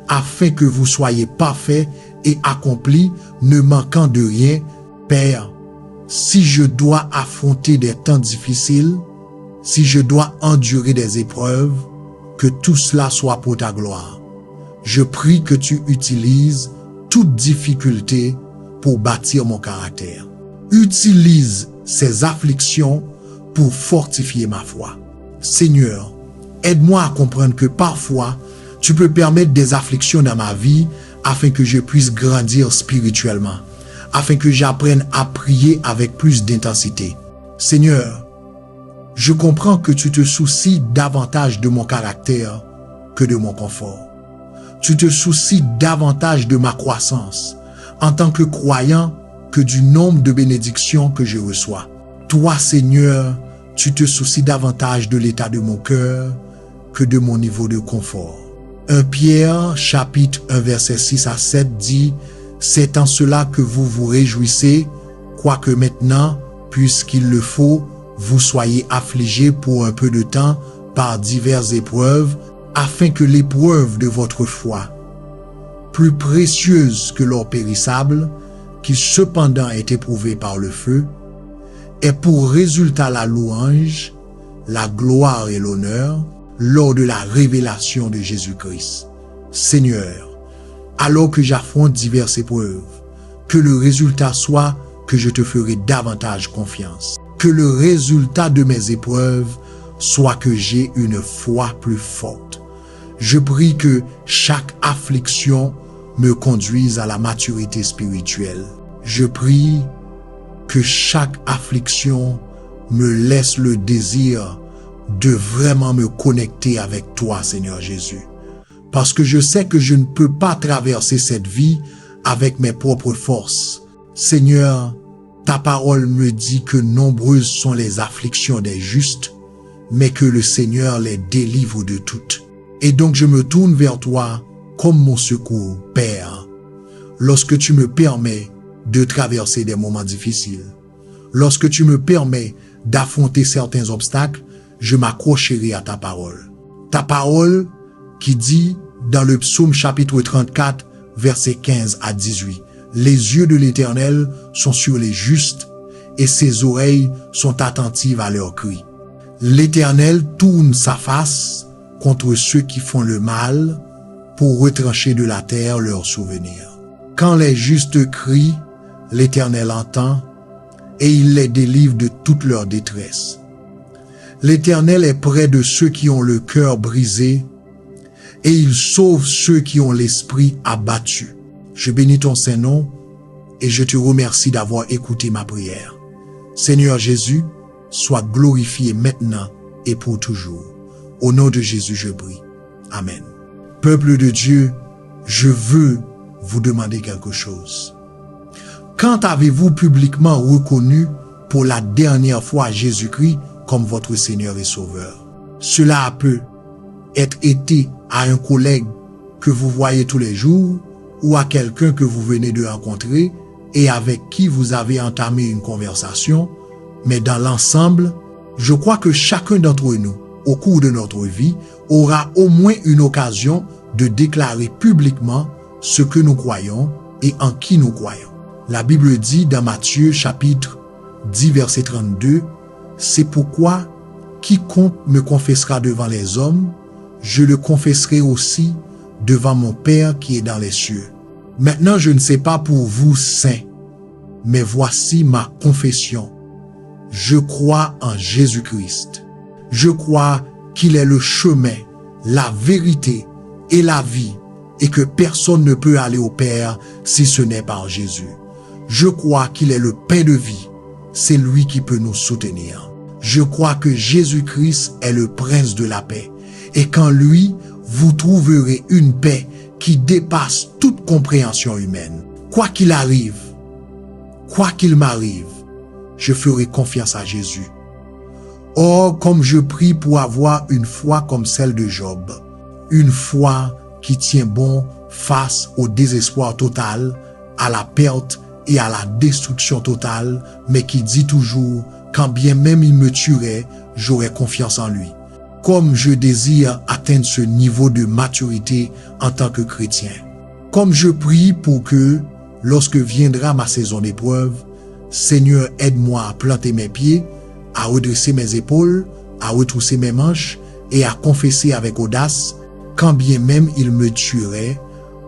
afin que vous soyez parfaits et accomplis, ne manquant de rien. Père, si je dois affronter des temps difficiles, si je dois endurer des épreuves, que tout cela soit pour ta gloire. Je prie que tu utilises toute difficulté pour bâtir mon caractère. Utilise ces afflictions pour fortifier ma foi. Seigneur, aide-moi à comprendre que parfois, tu peux permettre des afflictions dans ma vie afin que je puisse grandir spirituellement, afin que j'apprenne à prier avec plus d'intensité. Seigneur, je comprends que tu te soucies davantage de mon caractère que de mon confort. Tu te soucies davantage de ma croissance en tant que croyant que du nombre de bénédictions que je reçois. Toi, Seigneur, tu te soucies davantage de l'état de mon cœur que de mon niveau de confort. 1 Pierre, chapitre 1, verset 6 à 7 dit, « C'est en cela que vous vous réjouissez, quoique maintenant, puisqu'il le faut, vous soyez affligés pour un peu de temps par diverses épreuves, afin que l'épreuve de votre foi, plus précieuse que l'or périssable, qui cependant est éprouvée par le feu, ait pour résultat la louange, la gloire et l'honneur lors de la révélation de Jésus-Christ. Seigneur, alors que j'affronte diverses épreuves, que le résultat soit que je te ferai davantage confiance. Que le résultat de mes épreuves soit que j'ai une foi plus forte. Je prie que chaque affliction me conduise à la maturité spirituelle. Je prie que chaque affliction me laisse le désir de vraiment me connecter avec toi, Seigneur Jésus. Parce que je sais que je ne peux pas traverser cette vie avec mes propres forces. Seigneur, ta parole me dit que nombreuses sont les afflictions des justes, mais que le Seigneur les délivre de toutes. Et donc je me tourne vers toi comme mon secours, Père. Lorsque tu me permets de traverser des moments difficiles, lorsque tu me permets d'affronter certains obstacles, je m'accrocherai à ta parole. Ta parole qui dit dans le psaume chapitre 34, versets 15 à 18, « Les yeux de l'Éternel sont sur les justes et ses oreilles sont attentives à leurs cris. L'Éternel tourne sa face contre ceux qui font le mal pour retrancher de la terre leurs souvenirs. Quand les justes crient, l'Éternel entend et il les délivre de toute leur détresse. L'Éternel est près de ceux qui ont le cœur brisé et il sauve ceux qui ont l'esprit abattu. Je bénis ton Saint-Nom et je te remercie d'avoir écouté ma prière. Seigneur Jésus, sois glorifié maintenant et pour toujours. Au nom de Jésus, je prie. Amen. Peuple de Dieu, je veux vous demander quelque chose. Quand avez-vous publiquement reconnu pour la dernière fois Jésus-Christ comme votre Seigneur et Sauveur? Cela peut être été à un collègue que vous voyez tous les jours ou à quelqu'un que vous venez de rencontrer et avec qui vous avez entamé une conversation, mais dans l'ensemble, je crois que chacun d'entre nous, au cours de notre vie, aura au moins une occasion de déclarer publiquement ce que nous croyons et en qui nous croyons. La Bible dit dans Matthieu chapitre 10 verset 32, « C'est pourquoi quiconque me confessera devant les hommes, je le confesserai aussi devant mon Père qui est dans les cieux. » Maintenant, je ne sais pas pour vous, saints, mais voici ma confession. Je crois en Jésus-Christ. Je crois qu'il est le chemin, la vérité et la vie, et que personne ne peut aller au Père si ce n'est par Jésus. Je crois qu'il est le pain de vie. C'est lui qui peut nous soutenir. Je crois que Jésus-Christ est le prince de la paix. Et qu'en lui, vous trouverez une paix qui dépasse toute compréhension humaine. Quoi qu'il arrive, quoi qu'il m'arrive, je ferai confiance à Jésus. Or, comme je prie pour avoir une foi comme celle de Job, une foi qui tient bon face au désespoir total, à la perte et à la destruction totale, mais qui dit toujours, quand bien même il me tuerait, j'aurai confiance en lui. Comme je désire atteindre ce niveau de maturité en tant que chrétien. Comme je prie pour que, lorsque viendra ma saison d'épreuve, Seigneur, aide-moi à planter mes pieds, à redresser mes épaules, à retrousser mes manches et à confesser avec audace, quand bien même il me tuerait,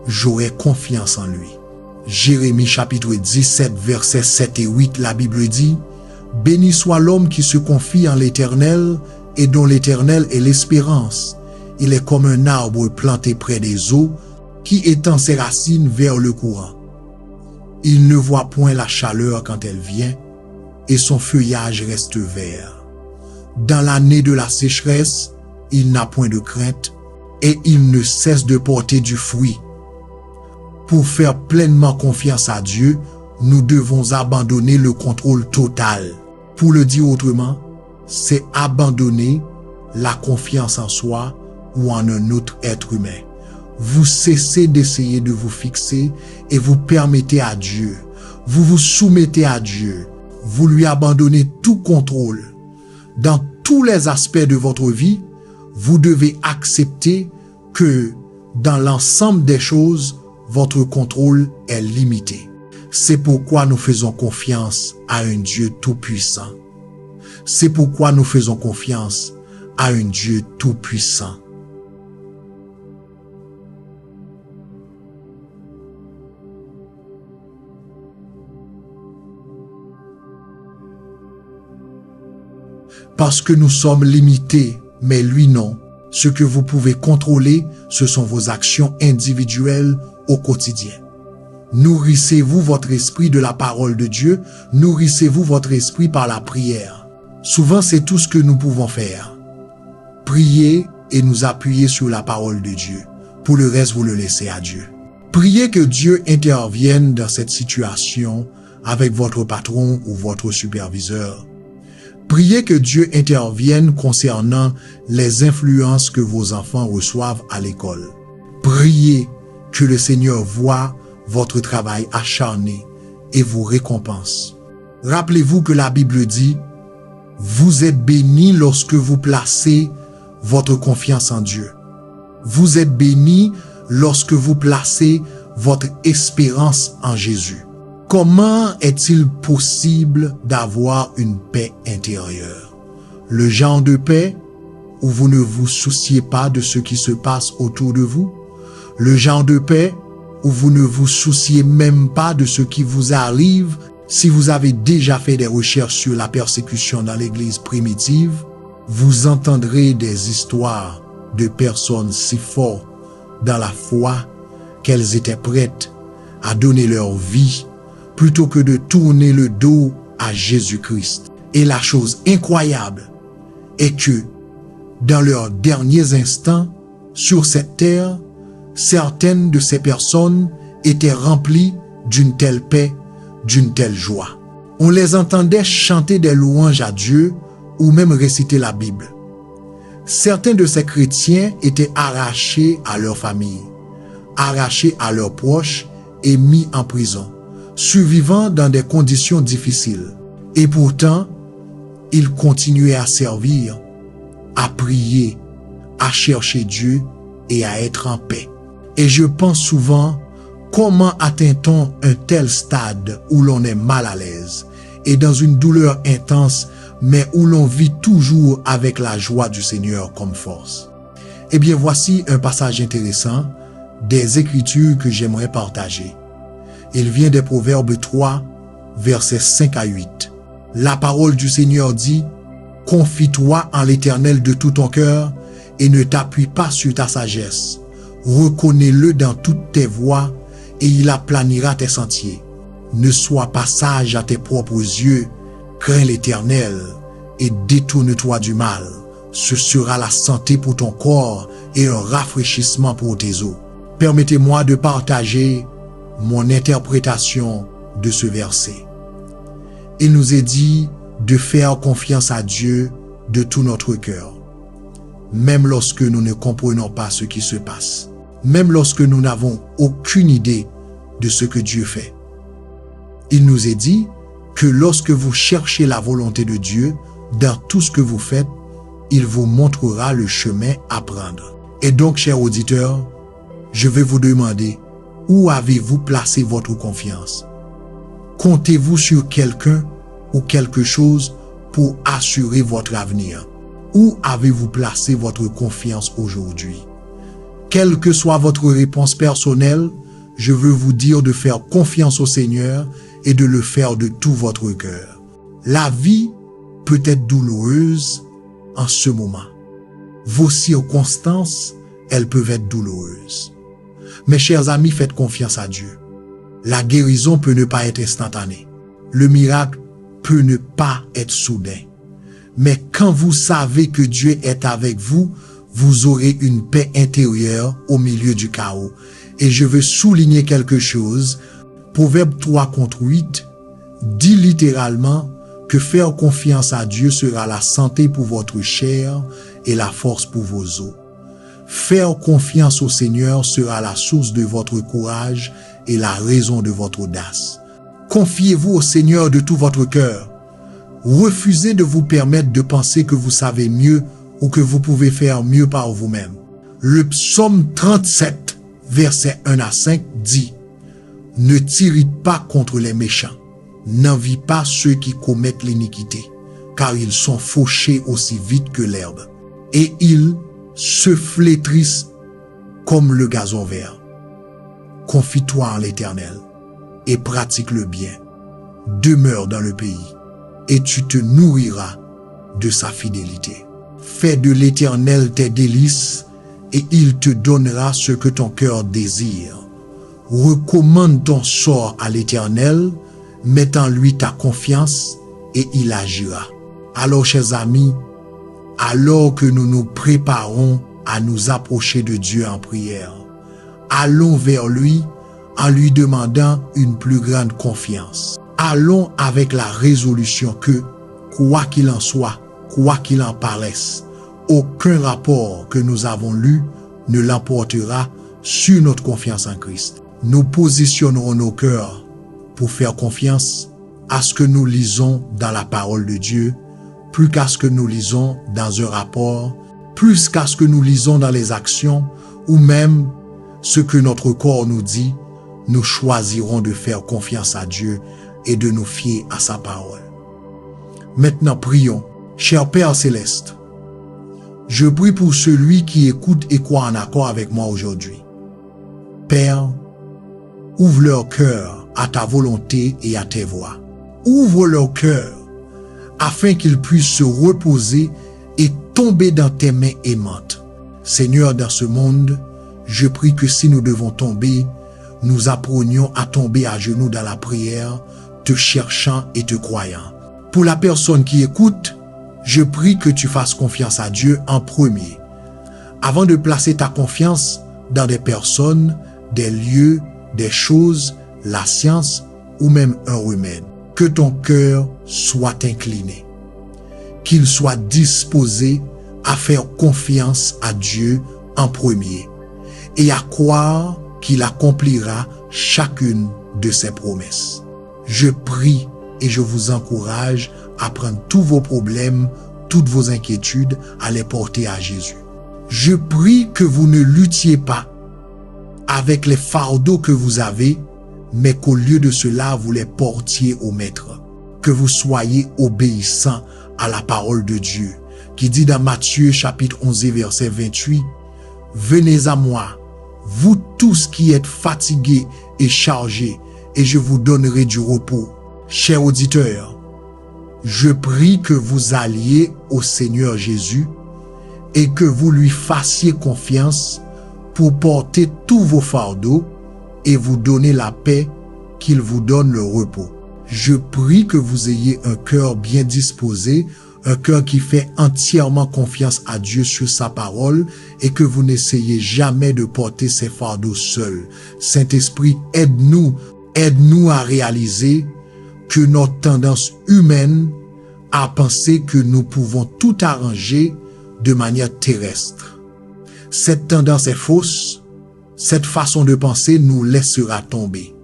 j'aurai confiance en lui. Jérémie chapitre 17 versets 7 et 8, la Bible dit, « Béni soit l'homme qui se confie en l'Éternel et dont l'Éternel est l'espérance. Il est comme un arbre planté près des eaux qui étend ses racines vers le courant. Il ne voit point la chaleur quand elle vient et son feuillage reste vert. Dans l'année de la sécheresse, il n'a point de crainte et il ne cesse de porter du fruit. » Pour faire pleinement confiance à Dieu, nous devons abandonner le contrôle total. Pour le dire autrement, c'est abandonner la confiance en soi ou en un autre être humain. Vous cessez d'essayer de vous fixer et vous permettez à Dieu. Vous vous soumettez à Dieu. Vous lui abandonnez tout contrôle. Dans tous les aspects de votre vie, vous devez accepter que dans l'ensemble des choses, votre contrôle est limité. C'est pourquoi nous faisons confiance à un Dieu tout-puissant. C'est pourquoi nous faisons confiance à un Dieu tout-puissant. Parce que nous sommes limités, mais lui non. Ce que vous pouvez contrôler, ce sont vos actions individuelles au quotidien. Nourrissez-vous votre esprit de la parole de Dieu, nourrissez-vous votre esprit par la prière. Souvent, c'est tout ce que nous pouvons faire. Prier et nous appuyer sur la parole de Dieu. Pour le reste, vous le laissez à Dieu. Priez que Dieu intervienne dans cette situation avec votre patron ou votre superviseur. Priez que Dieu intervienne concernant les influences que vos enfants reçoivent à l'école. Priez que le Seigneur voie votre travail acharné et vous récompense. Rappelez-vous que la Bible dit, « Vous êtes bénis lorsque vous placez votre confiance en Dieu. Vous êtes bénis lorsque vous placez votre espérance en Jésus. » Comment est-il possible d'avoir une paix intérieure? Le genre de paix où vous ne vous souciez pas de ce qui se passe autour de vous? Le genre de paix où vous ne vous souciez même pas de ce qui vous arrive? Si vous avez déjà fait des recherches sur la persécution dans l'Église primitive, vous entendrez des histoires de personnes si fortes dans la foi qu'elles étaient prêtes à donner leur vie plutôt que de tourner le dos à Jésus-Christ. Et la chose incroyable est que, dans leurs derniers instants sur cette terre, certaines de ces personnes étaient remplies d'une telle paix, d'une telle joie. On les entendait chanter des louanges à Dieu ou même réciter la Bible. Certains de ces chrétiens étaient arrachés à leur famille, arrachés à leurs proches et mis en prison, survivant dans des conditions difficiles. Et pourtant, ils continuaient à servir, à prier, à chercher Dieu et à être en paix. Et je pense souvent, comment atteint-on un tel stade où l'on est mal à l'aise et dans une douleur intense, mais où l'on vit toujours avec la joie du Seigneur comme force? Eh bien, voici un passage intéressant des Écritures que j'aimerais partager. Il vient des Proverbes 3, versets 5 à 8. La parole du Seigneur dit, « Confie-toi en l'Éternel de tout ton cœur et ne t'appuie pas sur ta sagesse. Reconnais-le dans toutes tes voies et il aplanira tes sentiers. Ne sois pas sage à tes propres yeux, crains l'Éternel et détourne-toi du mal. Ce sera la santé pour ton corps et un rafraîchissement pour tes os. » Permettez-moi de partager mon interprétation de ce verset. Il nous est dit de faire confiance à Dieu de tout notre cœur, même lorsque nous ne comprenons pas ce qui se passe, même lorsque nous n'avons aucune idée de ce que Dieu fait. Il nous est dit que lorsque vous cherchez la volonté de Dieu dans tout ce que vous faites, il vous montrera le chemin à prendre. Et donc, chers auditeurs, je vais vous demander, où avez-vous placé votre confiance? Comptez-vous sur quelqu'un ou quelque chose pour assurer votre avenir? Où avez-vous placé votre confiance aujourd'hui? Quelle que soit votre réponse personnelle, je veux vous dire de faire confiance au Seigneur et de le faire de tout votre cœur. La vie peut être douloureuse en ce moment. Vos circonstances, elles peuvent être douloureuses. Mes chers amis, faites confiance à Dieu. La guérison peut ne pas être instantanée. Le miracle peut ne pas être soudain. Mais quand vous savez que Dieu est avec vous, vous aurez une paix intérieure au milieu du chaos. Et je veux souligner quelque chose. Proverbe 3:8 dit littéralement que faire confiance à Dieu sera la santé pour votre chair et la force pour vos os. Faire confiance au Seigneur sera la source de votre courage et la raison de votre audace. Confiez-vous au Seigneur de tout votre cœur. Refusez de vous permettre de penser que vous savez mieux ou que vous pouvez faire mieux par vous-même. Le psaume 37, versets 1 à 5 dit « Ne t'irrite pas contre les méchants, n'envie pas ceux qui commettent l'iniquité, car ils sont fauchés aussi vite que l'herbe, et ils se flétrissent comme le gazon vert. Confie-toi en l'Éternel et pratique le bien. Demeure dans le pays et tu te nourriras de sa fidélité. » Fais de l'Éternel tes délices et il te donnera ce que ton cœur désire. Recommande ton sort à l'Éternel, mets en lui ta confiance et il agira. Alors, chers amis, alors que nous nous préparons à nous approcher de Dieu en prière, allons vers lui en lui demandant une plus grande confiance. Allons avec la résolution que, quoi qu'il en soit, quoi qu'il en paraisse, aucun rapport que nous avons lu ne l'emportera sur notre confiance en Christ. Nous positionnerons nos cœurs pour faire confiance à ce que nous lisons dans la parole de Dieu, plus qu'à ce que nous lisons dans un rapport, plus qu'à ce que nous lisons dans les actions, ou même ce que notre corps nous dit. Nous choisirons de faire confiance à Dieu et de nous fier à sa parole. Maintenant, prions. Cher Père Céleste, je prie pour celui qui écoute et croit en accord avec moi aujourd'hui. Père, ouvre leur cœur à ta volonté et à tes voies. Ouvre leur cœur afin qu'ils puissent se reposer et tomber dans tes mains aimantes. Seigneur, dans ce monde, je prie que si nous devons tomber, nous apprenions à tomber à genoux dans la prière, te cherchant et te croyant. Pour la personne qui écoute, je prie que tu fasses confiance à Dieu en premier, avant de placer ta confiance dans des personnes, des lieux, des choses, la science ou même un remède. Que ton cœur soit incliné, qu'il soit disposé à faire confiance à Dieu en premier et à croire qu'il accomplira chacune de ses promesses. Je prie et je vous encourage à prendre tous vos problèmes, toutes vos inquiétudes, à les porter à Jésus. Je prie que vous ne luttiez pas avec les fardeaux que vous avez, mais qu'au lieu de cela, vous les portiez au Maître. Que vous soyez obéissants à la parole de Dieu, qui dit dans Matthieu chapitre 11 verset 28, « Venez à moi, vous tous qui êtes fatigués et chargés, et je vous donnerai du repos. » Chers auditeurs, je prie que vous alliez au Seigneur Jésus et que vous lui fassiez confiance pour porter tous vos fardeaux et vous donner la paix, qu'il vous donne le repos. Je prie que vous ayez un cœur bien disposé, un cœur qui fait entièrement confiance à Dieu sur sa parole et que vous n'essayez jamais de porter ces fardeaux seuls. Saint-Esprit, aide-nous à réaliser que notre tendance humaine à penser que nous pouvons tout arranger de manière terrestre. Cette tendance est fausse. Cette façon de penser nous laissera tomber.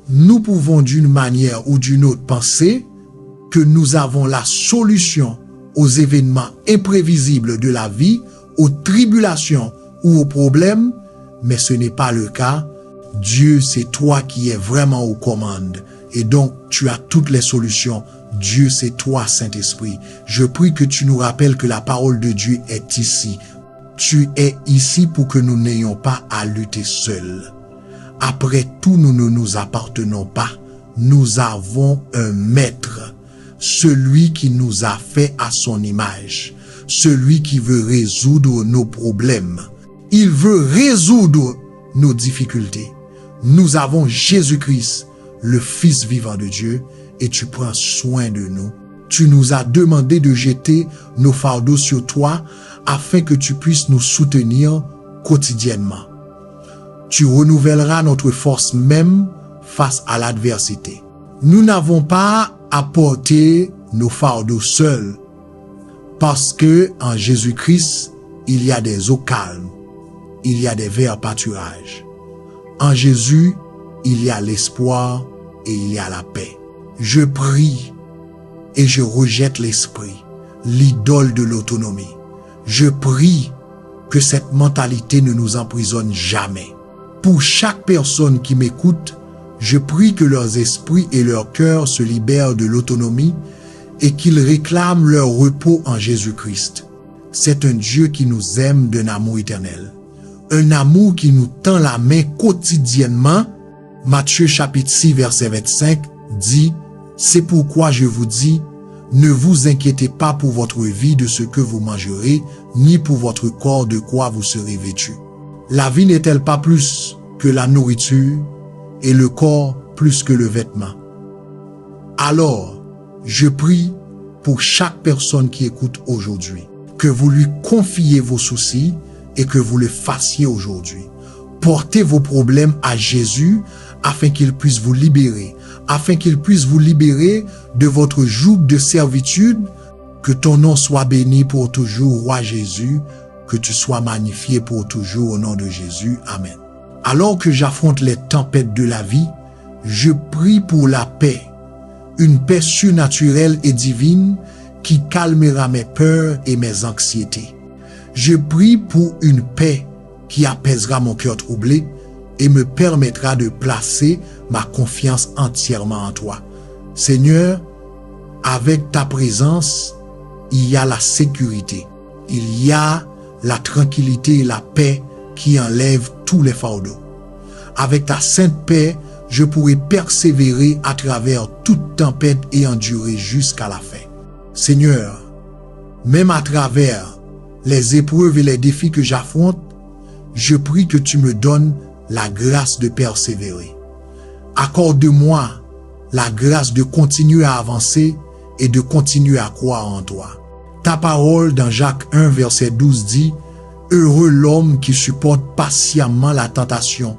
Nous pouvons d'une manière ou d'une autre penser que nous avons la solution aux événements imprévisibles de la vie, aux tribulations ou aux problèmes, mais ce n'est pas le cas. Dieu, c'est toi qui es vraiment aux commandes et donc tu as toutes les solutions. Dieu, c'est toi, Saint-Esprit. Je prie que tu nous rappelles que la parole de Dieu est ici. Tu es ici pour que nous n'ayons pas à lutter seuls. Après tout, nous ne nous appartenons pas. Nous avons un maître, celui qui nous a fait à son image, celui qui veut résoudre nos problèmes. Il veut résoudre nos difficultés. Nous avons Jésus-Christ, le Fils vivant de Dieu, et tu prends soin de nous. Tu nous as demandé de jeter nos fardeaux sur toi afin que tu puisses nous soutenir quotidiennement. Tu renouvelleras notre force même face à l'adversité. Nous n'avons pas à porter nos fardeaux seuls parce que en Jésus-Christ, il y a des eaux calmes, il y a des verts pâturages. En Jésus, il y a l'espoir et il y a la paix. Je prie et je rejette l'esprit, l'idole de l'autonomie. Je prie que cette mentalité ne nous emprisonne jamais. Pour chaque personne qui m'écoute, je prie que leurs esprits et leurs cœurs se libèrent de l'autonomie et qu'ils réclament leur repos en Jésus-Christ. C'est un Dieu qui nous aime d'un amour éternel. Un amour qui nous tend la main quotidiennement. Matthieu chapitre 6 verset 25 dit « C'est pourquoi je vous dis, Ne vous inquiétez pas pour votre vie de ce que vous mangerez, ni pour votre corps de quoi vous serez vêtus. La vie n'est-elle pas plus que la nourriture et le corps plus que le vêtement? Alors, je prie pour chaque personne qui écoute aujourd'hui, que vous lui confiez vos soucis et que vous le fassiez aujourd'hui. Portez vos problèmes à Jésus afin qu'il puisse vous libérer, afin qu'il puisse vous libérer de votre joug de servitude. Que ton nom soit béni pour toujours, Roi Jésus, que tu sois magnifié pour toujours au nom de Jésus. Amen. Alors que j'affronte les tempêtes de la vie, je prie pour la paix, une paix surnaturelle et divine qui calmera mes peurs et mes anxiétés. Je prie pour une paix qui apaisera mon cœur troublé et me permettra de placer ma confiance entièrement en toi. Seigneur, avec ta présence, il y a la sécurité, il y a la tranquillité et la paix qui enlèvent tous les fardeaux. Avec ta sainte paix, je pourrai persévérer à travers toute tempête et endurer jusqu'à la fin. Seigneur, même à travers les épreuves et les défis que j'affronte, je prie que tu me donnes la grâce de persévérer. Accorde-moi la grâce de continuer à avancer et de continuer à croire en toi. Ta parole dans Jacques 1, verset 12 dit « Heureux l'homme qui supporte patiemment la tentation,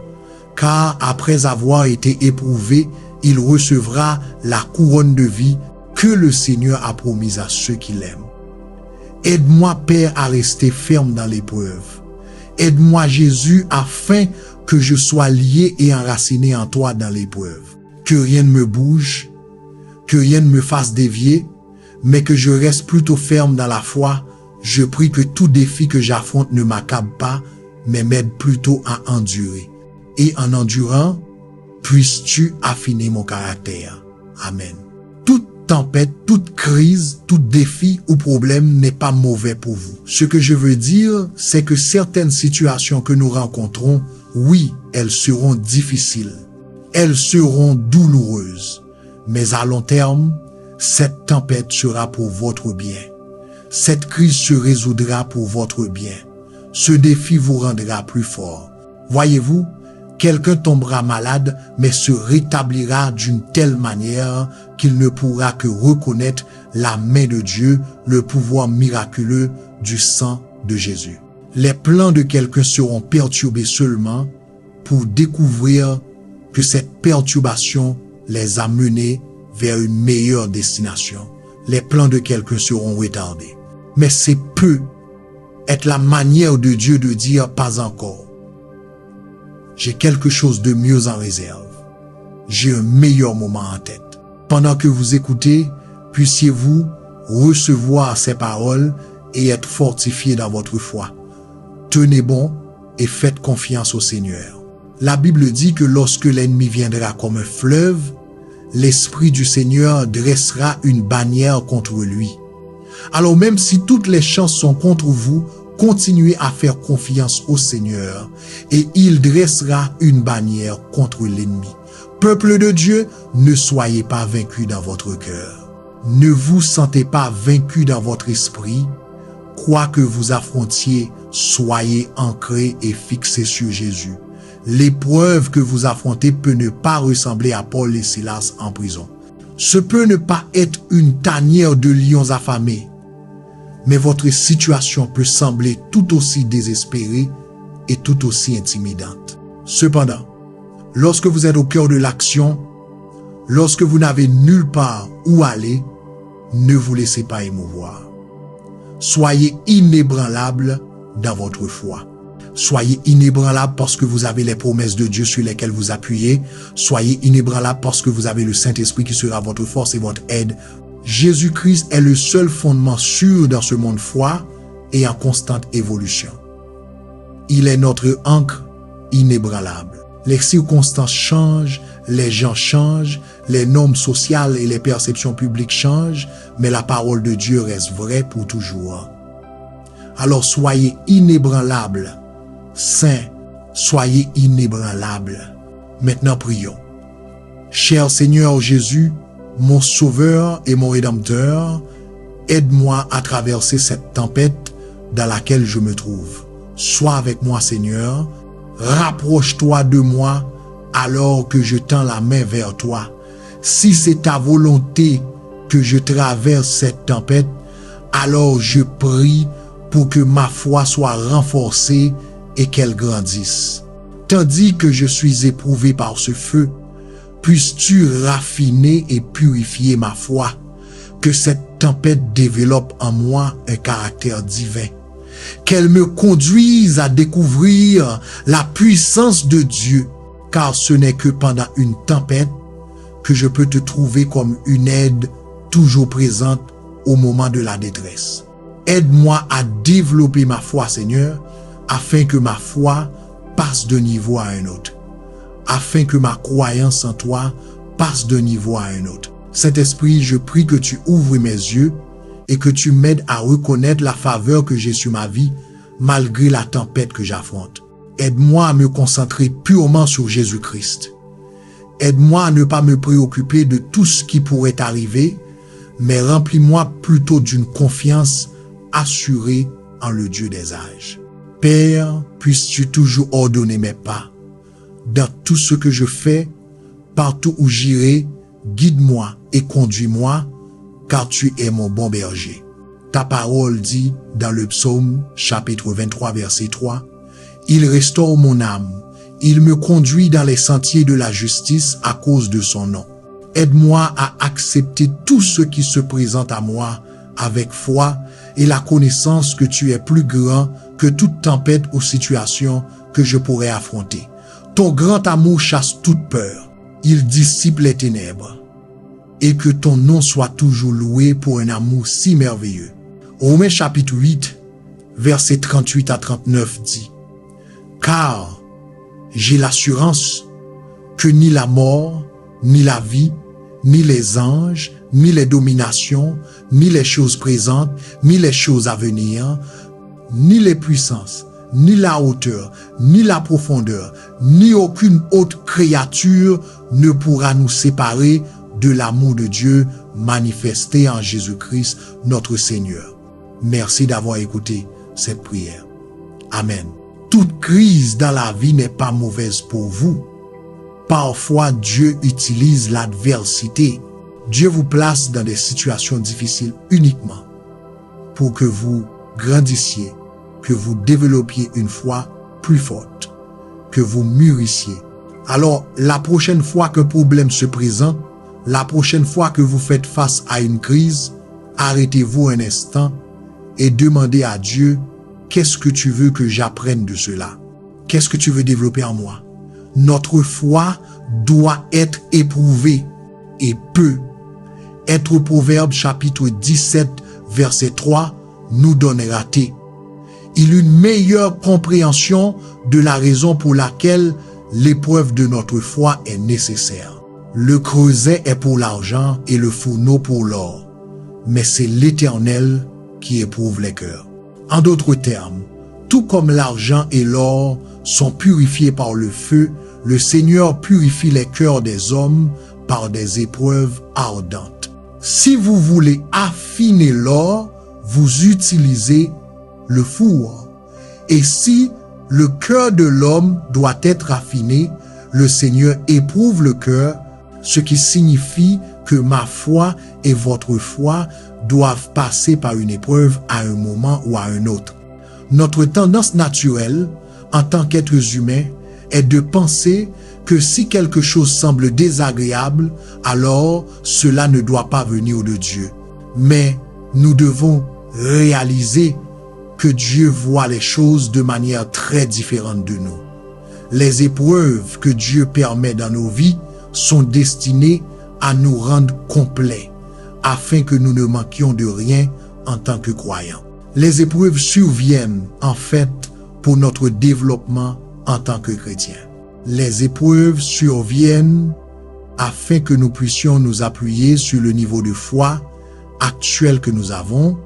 car après avoir été éprouvé, il recevra la couronne de vie que le Seigneur a promise à ceux qui l'aiment. » Aide-moi, Père, à rester ferme dans l'épreuve. Aide-moi, Jésus, afin que je sois lié et enraciné en toi dans l'épreuve. Que rien ne me bouge, que rien ne me fasse dévier, mais que je reste plutôt ferme dans la foi. Je prie que tout défi que j'affronte ne m'accable pas, mais m'aide plutôt à endurer. Et en endurant, puisses-tu affiner mon caractère. Amen. Toute tempête, toute crise, tout défi ou problème n'est pas mauvais pour vous. Ce que je veux dire, c'est que certaines situations que nous rencontrons, oui, elles seront difficiles. Elles seront douloureuses. Mais à long terme, cette tempête sera pour votre bien. Cette crise se résoudra pour votre bien. Ce défi vous rendra plus fort. Voyez-vous, quelqu'un tombera malade, mais se rétablira d'une telle manière qu'il ne pourra que reconnaître la main de Dieu, le pouvoir miraculeux du sang de Jésus. Les plans de quelqu'un seront perturbés seulement pour découvrir que cette perturbation les a menés vers une meilleure destination. Les plans de quelqu'un seront retardés. Mais c'est peu être la manière de Dieu de dire pas encore. J'ai quelque chose de mieux en réserve. J'ai un meilleur moment en tête. Pendant que vous écoutez, puissiez-vous recevoir ces paroles et être fortifiés dans votre foi. Tenez bon et faites confiance au Seigneur. La Bible dit que lorsque l'ennemi viendra comme un fleuve, l'Esprit du Seigneur dressera une bannière contre lui. Alors même si toutes les chances sont contre vous, continuez à faire confiance au Seigneur et il dressera une bannière contre l'ennemi. Peuple de Dieu, ne soyez pas vaincus dans votre cœur. Ne vous sentez pas vaincus dans votre esprit. Quoi que vous affrontiez, soyez ancrés et fixés sur Jésus. L'épreuve que vous affrontez peut ne pas ressembler à Paul et Silas en prison. Ce peut ne pas être une tanière de lions affamés, mais votre situation peut sembler tout aussi désespérée et tout aussi intimidante. Cependant, lorsque vous êtes au cœur de l'action, lorsque vous n'avez nulle part où aller, ne vous laissez pas émouvoir. Soyez inébranlable dans votre foi. Soyez inébranlable parce que vous avez les promesses de Dieu sur lesquelles vous appuyez. Soyez inébranlable parce que vous avez le Saint-Esprit qui sera votre force et votre aide. Jésus-Christ est le seul fondement sûr dans ce monde foi et en constante évolution. Il est notre ancre inébranlable. Les circonstances changent, les gens changent, les normes sociales et les perceptions publiques changent, mais la parole de Dieu reste vraie pour toujours. Alors soyez inébranlables, saints, soyez inébranlables. Maintenant prions. Cher Seigneur Jésus, mon Sauveur et mon Rédempteur, aide-moi à traverser cette tempête dans laquelle je me trouve. Sois avec moi, Seigneur. Rapproche-toi de moi alors que je tends la main vers toi. Si c'est ta volonté que je traverse cette tempête, alors je prie pour que ma foi soit renforcée et qu'elle grandisse. Tandis que je suis éprouvé par ce feu, puisses-tu raffiner et purifier ma foi, que cette tempête développe en moi un caractère divin, qu'elle me conduise à découvrir la puissance de Dieu, car ce n'est que pendant une tempête que je peux te trouver comme une aide toujours présente au moment de la détresse. Aide-moi à développer ma foi, Seigneur, afin que ma foi passe d'un niveau à un autre, afin que ma croyance en toi passe d'un niveau à un autre. Saint-Esprit, je prie que tu ouvres mes yeux et que tu m'aides à reconnaître la faveur que j'ai sur ma vie malgré la tempête que j'affronte. Aide-moi à me concentrer purement sur Jésus-Christ. Aide-moi à ne pas me préoccuper de tout ce qui pourrait arriver, mais remplis-moi plutôt d'une confiance assurée en le Dieu des âges. Père, puisses-tu toujours ordonner mes pas. Dans tout ce que je fais, partout où j'irai, guide-moi et conduis-moi, car tu es mon bon berger. Ta parole dit dans le psaume chapitre 23 verset 3, « Il restaure mon âme, il me conduit dans les sentiers de la justice à cause de son nom. » Aide-moi à accepter tout ce qui se présente à moi avec foi et la connaissance que tu es plus grand que toute tempête ou situation que je pourrais affronter. Ton grand amour chasse toute peur, il dissipe les ténèbres. Et que ton nom soit toujours loué pour un amour si merveilleux. Romains chapitre 8, versets 38 à 39 dit, « Car j'ai l'assurance que ni la mort, ni la vie, ni les anges, ni les dominations, ni les choses présentes, ni les choses à venir, ni les puissances, ni la hauteur, ni la profondeur, ni aucune autre créature ne pourra nous séparer de l'amour de Dieu manifesté en Jésus-Christ, notre Seigneur. » Merci d'avoir écouté cette prière. Amen. Toute crise dans la vie n'est pas mauvaise pour vous. Parfois, Dieu utilise l'adversité. Dieu vous place dans des situations difficiles uniquement pour que vous grandissiez, que vous développiez une foi plus forte, que vous mûrissiez. Alors, la prochaine fois qu'un problème se présente, la prochaine fois que vous faites face à une crise, arrêtez-vous un instant et demandez à Dieu, qu'est-ce que tu veux que j'apprenne de cela? Qu'est-ce que tu veux développer en moi? Notre foi doit être éprouvée et peut. Être Proverbe chapitre 17 verset 3 nous donne raté. Il y a une meilleure compréhension de la raison pour laquelle l'épreuve de notre foi est nécessaire. Le creuset est pour l'argent et le fourneau pour l'or, mais c'est l'Éternel qui éprouve les cœurs. En d'autres termes, tout comme l'argent et l'or sont purifiés par le feu, le Seigneur purifie les cœurs des hommes par des épreuves ardentes. Si vous voulez affiner l'or, vous utilisez le four. Et si le cœur de l'homme doit être affiné, le Seigneur éprouve le cœur, ce qui signifie que ma foi et votre foi doivent passer par une épreuve à un moment ou à un autre. Notre tendance naturelle, en tant qu'êtres humains, est de penser que si quelque chose semble désagréable, alors cela ne doit pas venir de Dieu. Mais nous devons réaliser que Dieu voit les choses de manière très différente de nous. Les épreuves que Dieu permet dans nos vies sont destinées à nous rendre complets, afin que nous ne manquions de rien en tant que croyants. Les épreuves surviennent en fait pour notre développement en tant que chrétiens. Les épreuves surviennent afin que nous puissions nous appuyer sur le niveau de foi actuel que nous avons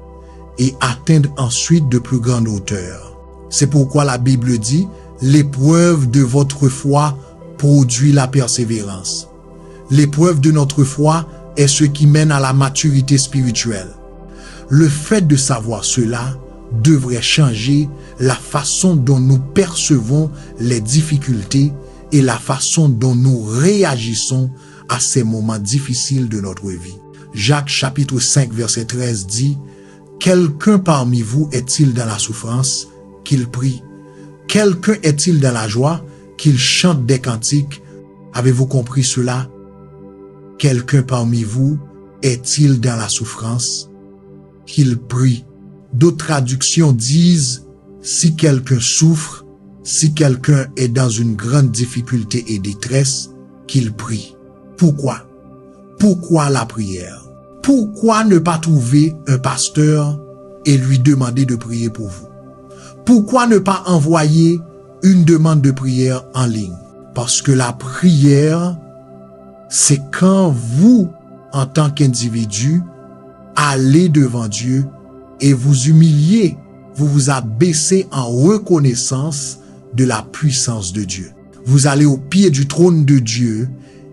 et atteindre ensuite de plus grandes hauteurs. C'est pourquoi la Bible dit « L'épreuve de votre foi produit la persévérance. » L'épreuve de notre foi est ce qui mène à la maturité spirituelle. Le fait de savoir cela devrait changer la façon dont nous percevons les difficultés et la façon dont nous réagissons à ces moments difficiles de notre vie. Jacques chapitre 5 verset 13 dit « Quelqu'un parmi vous est-il dans la souffrance? Qu'il prie. Quelqu'un est-il dans la joie? Qu'il chante des cantiques. » Avez-vous compris cela? Quelqu'un parmi vous est-il dans la souffrance? Qu'il prie. D'autres traductions disent « Si quelqu'un souffre, si quelqu'un est dans une grande difficulté et détresse, qu'il prie. » Pourquoi? Pourquoi la prière? Pourquoi ne pas trouver un pasteur et lui demander de prier pour vous? Pourquoi ne pas envoyer une demande de prière en ligne? Parce que la prière, c'est quand vous, en tant qu'individu, allez devant Dieu et vous humiliez, vous vous abaissez en reconnaissance de la puissance de Dieu. Vous allez au pied du trône de Dieu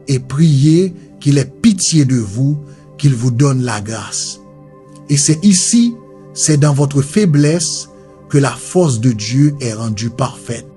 et priez qu'il ait pitié de vous, qu'il vous donne la grâce. Et c'est ici, c'est dans votre faiblesse que la force de Dieu est rendue parfaite.